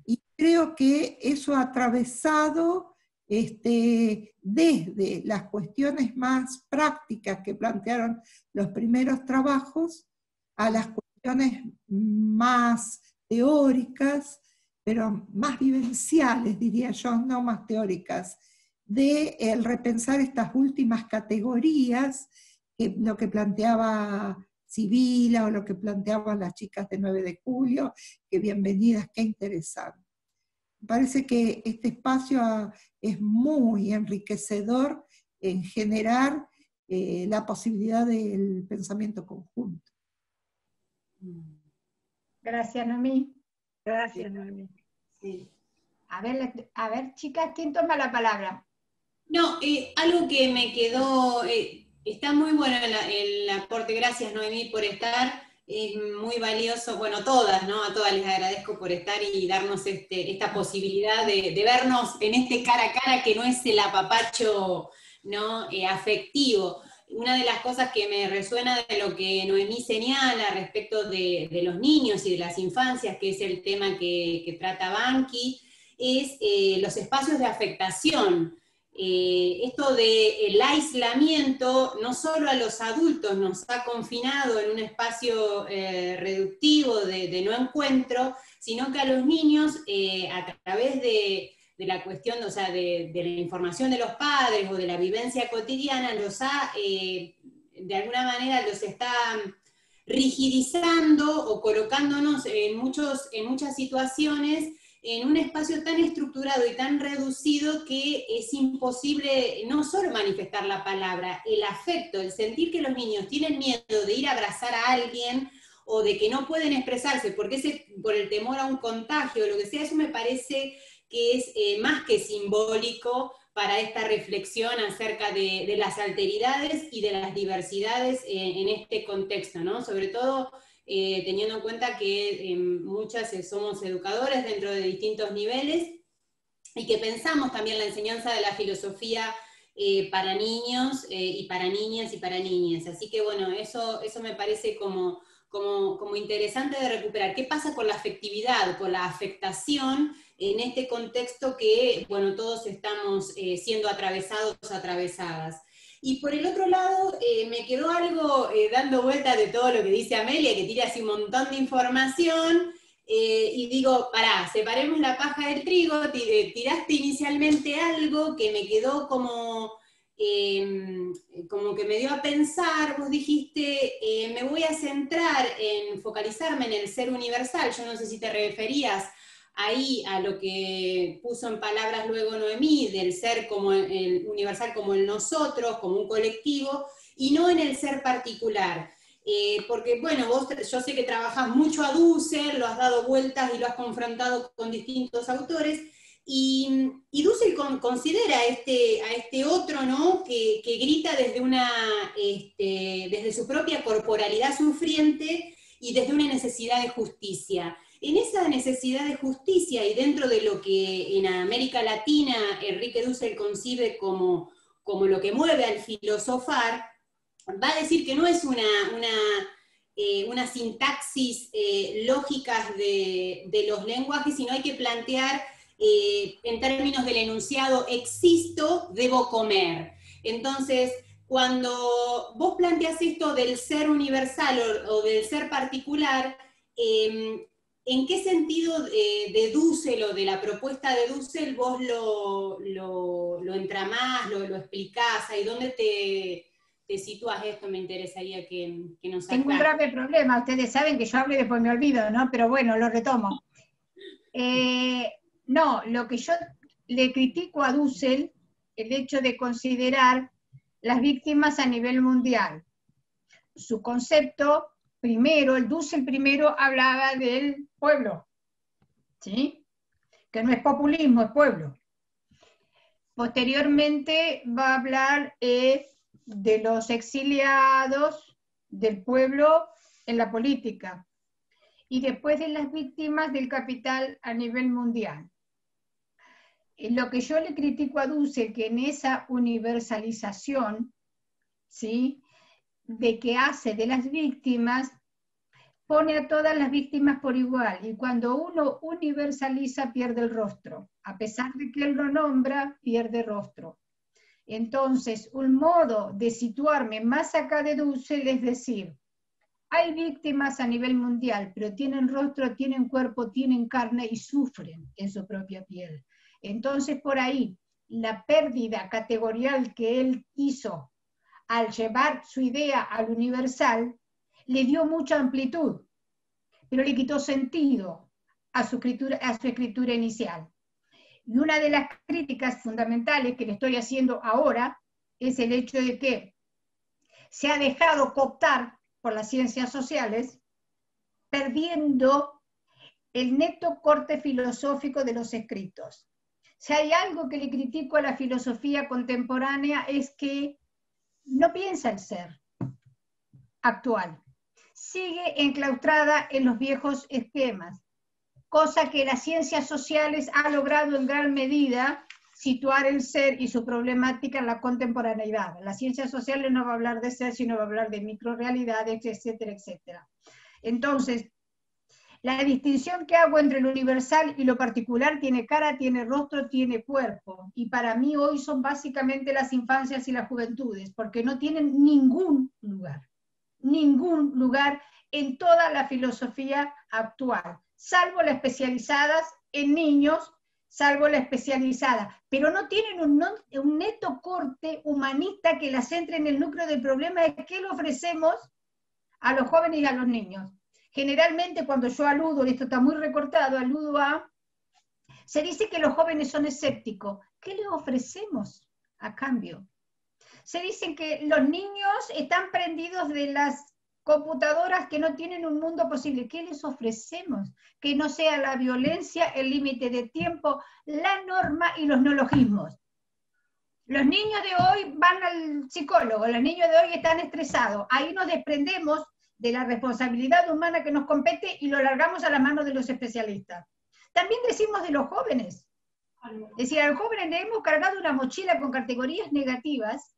Y creo que eso ha atravesado desde las cuestiones más prácticas que plantearon los primeros trabajos a las cuestiones más teóricas, pero más vivenciales, diría yo, no más teóricas, de el repensar estas últimas categorías, lo que planteaba Sibila o lo que planteaban las chicas de 9 de julio, que bienvenidas, qué interesante. Me parece que este espacio es muy enriquecedor en generar la posibilidad del pensamiento conjunto.
Gracias, Noemí.
Gracias, Noemí.
Sí.
A ver, chicas, ¿quién toma la palabra?
No, algo que me quedó Está muy bueno el aporte, gracias Noemí por estar, es muy valioso, bueno, todas, ¿no? A todas les agradezco por estar y darnos esta posibilidad de vernos en este cara a cara que no es el apapacho, ¿no? Afectivo. Una de las cosas que me resuena de lo que Noemí señala respecto de los niños y de las infancias, que es el tema que trata Banqui, es los espacios de afectación. Esto del aislamiento no solo a los adultos nos ha confinado en un espacio reductivo de no encuentro, sino que a los niños a través de la cuestión, o sea, de la información de los padres o de la vivencia cotidiana, los ha, de alguna manera, los está rigidizando o colocándonos en muchas situaciones en un espacio tan estructurado y tan reducido que es imposible no solo manifestar la palabra, el afecto, el sentir que los niños tienen miedo de ir a abrazar a alguien o de que no pueden expresarse por el temor a un contagio o lo que sea, eso me parece que es más que simbólico para esta reflexión acerca de las alteridades y de las diversidades en este contexto, ¿no? Sobre todo teniendo en cuenta que muchas somos educadores dentro de distintos niveles y que pensamos también la enseñanza de la filosofía para niños y para niñas y para niñas. Así que bueno, eso me parece como interesante de recuperar. ¿Qué pasa con la afectividad, con la afectación en este contexto que, bueno, todos estamos siendo atravesados, atravesadas? Y por el otro lado, me quedó algo dando vuelta de todo lo que dice Amelia, que tira así un montón de información, y digo, pará, separemos la paja del trigo, tiraste inicialmente algo que me quedó como que me dio a pensar, vos dijiste, me voy a centrar en focalizarme en el ser universal, yo no sé si te referías ahí a lo que puso en palabras luego Noemí, del ser como el universal, como el nosotros, como un colectivo, y no en el ser particular. Porque, bueno, yo sé que trabajás mucho a Dussel, lo has dado vueltas y lo has confrontado con distintos autores, y Dussel considera a este otro, ¿no? que grita desde su propia corporalidad sufriente y desde una necesidad de justicia. En esa necesidad de justicia y dentro de lo que en América Latina Enrique Dussel concibe como lo que mueve al filosofar, va a decir que no es una sintaxis lógicas de los lenguajes, sino hay que plantear en términos del enunciado existo, debo comer. Entonces, cuando vos planteás esto del ser universal o del ser particular, ¿en qué sentido de Dussel o de la propuesta de Dussel vos lo entramás, lo explicás? ¿Y dónde te sitúas esto? Me interesaría que nos aclares.
Tengo un grave problema, ustedes saben que yo hablo y después me olvido, ¿no? Pero bueno, lo retomo. No, lo que yo le critico a Dussel, el hecho de considerar las víctimas a nivel mundial. Su concepto, primero, el Dussel primero hablaba del pueblo, ¿sí? Que no es populismo, es pueblo. Posteriormente va a hablar de los exiliados, del pueblo en la política, y después de las víctimas del capital a nivel mundial. Lo que yo le critico a Dussel, que en esa universalización, ¿sí?, de que hace de las víctimas, pone a todas las víctimas por igual, y cuando uno universaliza pierde el rostro, a pesar de que él lo nombra, pierde rostro. Entonces, un modo de situarme más acá de Dussel es decir, hay víctimas a nivel mundial, pero tienen rostro, tienen cuerpo, tienen carne y sufren en su propia piel. Entonces, por ahí, la pérdida categorial que él hizo al llevar su idea al universal, le dio mucha amplitud, pero le quitó sentido a su escritura inicial. Y una de las críticas fundamentales que le estoy haciendo ahora es el hecho de que se ha dejado cooptar por las ciencias sociales, perdiendo el neto corte filosófico de los escritos. Si hay algo que le critico a la filosofía contemporánea es que no piensa el ser actual. Sigue enclaustrada en los viejos esquemas, cosa que las ciencias sociales han logrado en gran medida situar el ser y su problemática en la contemporaneidad. Las ciencias sociales no va a hablar de ser, sino va a hablar de microrealidades, etcétera, etcétera. Entonces, la distinción que hago entre lo universal y lo particular tiene cara, tiene rostro, tiene cuerpo. Y para mí hoy son básicamente las infancias y las juventudes, porque no tienen ningún lugar en toda la filosofía actual, salvo las especializadas en niños, salvo la especializada, pero no tienen un neto corte humanista que las centre en el núcleo del problema de qué le ofrecemos a los jóvenes y a los niños. Generalmente cuando yo aludo, esto está muy recortado, se dice que los jóvenes son escépticos. ¿Qué les ofrecemos a cambio? Se dice que los niños están prendidos de las computadoras que no tienen un mundo posible. ¿Qué les ofrecemos? Que no sea la violencia, el límite de tiempo, la norma y los neologismos. Los niños de hoy van al psicólogo, los niños de hoy están estresados. Ahí nos desprendemos de la responsabilidad humana que nos compete y lo largamos a las manos de los especialistas. También decimos de los jóvenes. Es decir, al joven le hemos cargado una mochila con categorías negativas,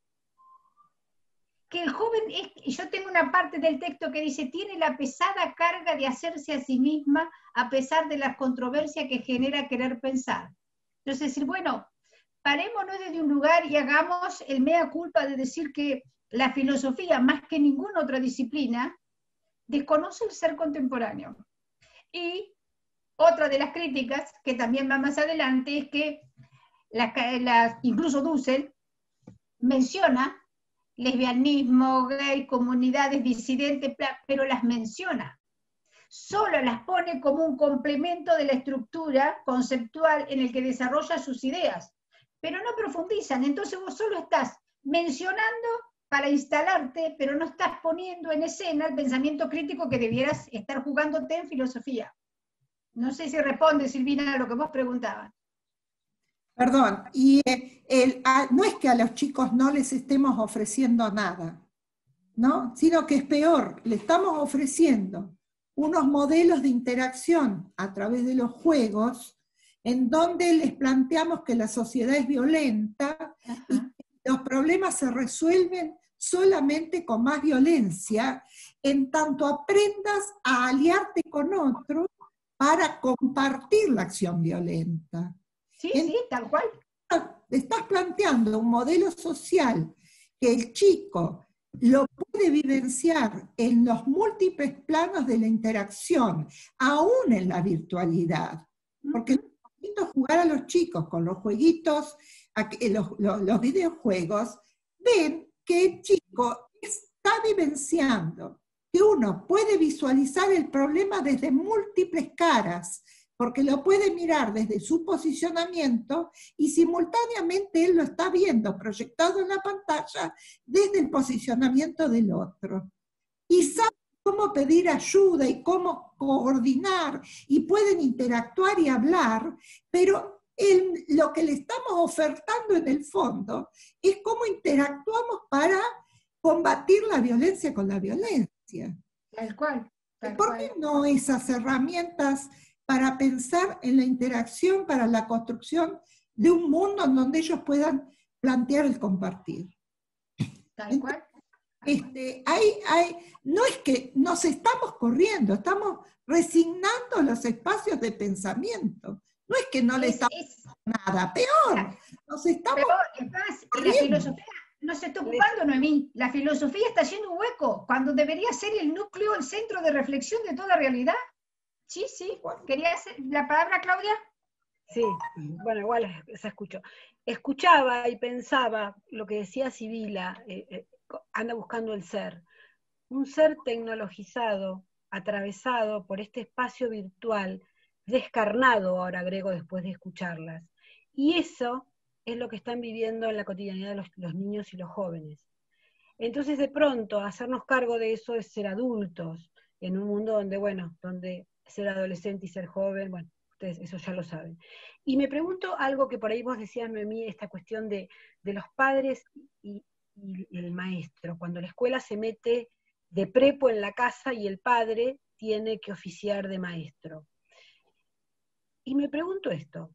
que el joven, yo tengo una parte del texto que dice, tiene la pesada carga de hacerse a sí misma a pesar de las controversias que genera querer pensar. Entonces, decir, bueno, parémonos desde un lugar y hagamos el mea culpa de decir que la filosofía, más que ninguna otra disciplina, desconoce el ser contemporáneo. Y otra de las críticas, que también va más adelante, es que incluso Dussel menciona lesbianismo, gay, comunidades disidentes, pero las menciona. Solo las pone como un complemento de la estructura conceptual en el que desarrolla sus ideas, pero no profundizan. Entonces vos solo estás mencionando para instalarte, pero no estás poniendo en escena el pensamiento crítico que debieras estar jugándote en filosofía. No sé si responde, Silvina, a lo que vos preguntabas.
Perdón, y no es que a los chicos no les estemos ofreciendo nada, ¿no? Sino que es peor, le estamos ofreciendo unos modelos de interacción a través de los juegos, en donde les planteamos que la sociedad es violenta y que los problemas se resuelven solamente con más violencia, en tanto aprendas a aliarte con otros para compartir la acción violenta.
Sí, sí, tal cual.
Estás planteando un modelo social que el chico lo puede vivenciar en los múltiples planos de la interacción, aún en la virtualidad. Porque es bonito jugar a los chicos con los jueguitos, los videojuegos, ven que el chico está vivenciando que uno puede visualizar el problema desde múltiples caras, porque lo puede mirar desde su posicionamiento y simultáneamente él lo está viendo proyectado en la pantalla desde el posicionamiento del otro. Y sabe cómo pedir ayuda y cómo coordinar, y pueden interactuar y hablar, pero lo que le estamos ofertando en el fondo es cómo interactuamos para combatir la violencia con la violencia.
Tal cual.
¿Por qué no esas herramientas para pensar en la interacción, para la construcción de un mundo en donde ellos puedan plantear el compartir?
Tal cual.
No es que nos estamos corriendo, estamos resignando los espacios de pensamiento. No es que no le estamos haciendo nada, peor. Nos estamos
corriendo. La filosofía no se está ocupando, Noemí. La filosofía está haciendo un hueco, cuando debería ser el núcleo, el centro de reflexión de toda realidad. Sí, sí. ¿Querías la palabra, Claudia?
Sí, bueno, igual se escuchó. Escuchaba y pensaba lo que decía Sibila, anda buscando el ser. Un ser tecnologizado, atravesado por este espacio virtual, descarnado, ahora agrego después de escucharlas. Y eso es lo que están viviendo en la cotidianidad de los niños y los jóvenes. Entonces, de pronto, hacernos cargo de eso es ser adultos, en un mundo donde, bueno, donde ser adolescente y ser joven, bueno, ustedes eso ya lo saben. Y me pregunto algo que por ahí vos decías, Noemí, esta cuestión de los padres y y el maestro, cuando la escuela se mete de prepo en la casa y el padre tiene que oficiar de maestro. Y me pregunto esto,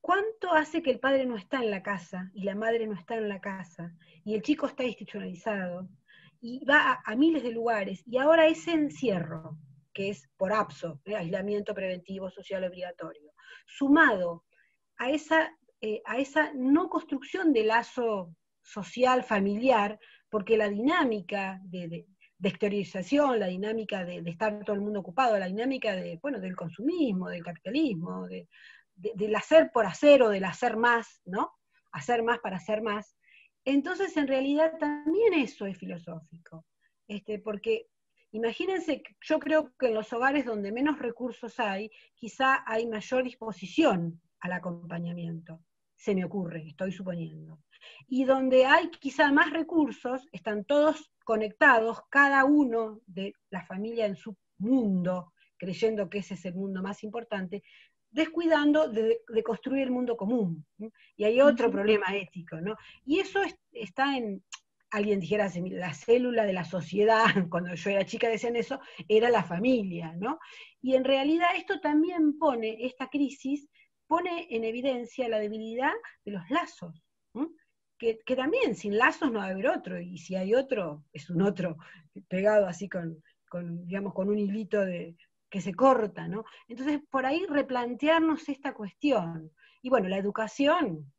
¿cuánto hace que el padre no está en la casa y la madre no está en la casa y el chico está institucionalizado y va a miles de lugares, y ahora ese encierro, que es por APSO, aislamiento preventivo social obligatorio, sumado a esa no construcción de lazo social, familiar, porque la dinámica de exteriorización, la dinámica de estar todo el mundo ocupado, la dinámica del consumismo, del capitalismo, del hacer por hacer o del hacer más, ¿no? Hacer más para hacer más. Entonces, en realidad, también eso es filosófico. Porque imagínense, yo creo que en los hogares donde menos recursos hay, quizá hay mayor disposición al acompañamiento. Se me ocurre, estoy suponiendo. Y donde hay quizá más recursos, están todos conectados, cada uno de la familia en su mundo, creyendo que ese es el mundo más importante, descuidando de construir el mundo común. Y hay otro problema ético, ¿no? Y eso está en, alguien dijera, la célula de la sociedad, cuando yo era chica decían eso, era la familia, ¿no? Y en realidad esto también esta crisis pone en evidencia la debilidad de los lazos, que también sin lazos no va a haber otro, y si hay otro, es un otro pegado así con un hilito que se corta, ¿no? Entonces, por ahí replantearnos esta cuestión. Y bueno, la educación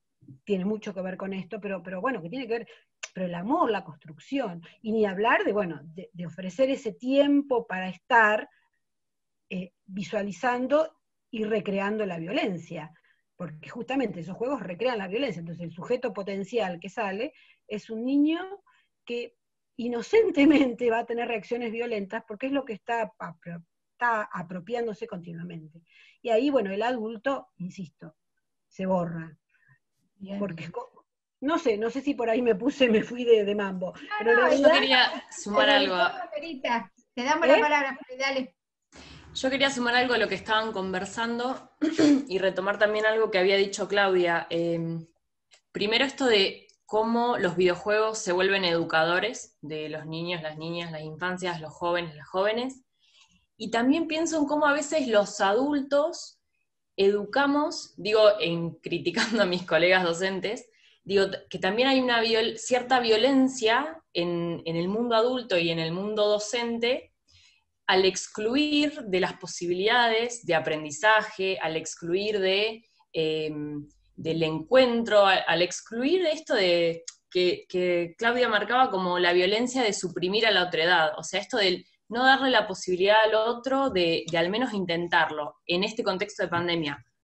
tiene mucho que ver con esto, pero bueno, que tiene que ver, pero el amor, la construcción, y ni hablar de ofrecer ese tiempo para estar visualizando y recreando la violencia, porque justamente esos juegos recrean la violencia. Entonces el sujeto potencial que sale es un niño que inocentemente va a tener reacciones violentas porque es lo que está apropiándose continuamente. Y ahí, bueno, el adulto, insisto, se borra. Bien. Porque no sé si por ahí me fui de mambo. Pero en realidad,
yo quería sumar algo.
Te damos la palabra, dale.
Yo quería sumar algo a lo que estaban conversando y retomar también algo que había dicho Claudia. Primero esto de cómo los videojuegos se vuelven educadores de los niños, las niñas, las infancias, los jóvenes, las jóvenes. Y también pienso en cómo a veces los adultos educamos, criticando a mis colegas docentes, que también hay una cierta violencia en el mundo adulto y en el mundo docente, al excluir de las posibilidades de aprendizaje, al excluir del encuentro, al excluir de esto de que Claudia marcaba como la violencia de suprimir a la otredad, o sea, esto del no darle la posibilidad al otro de al menos intentarlo, en este contexto de pandemia.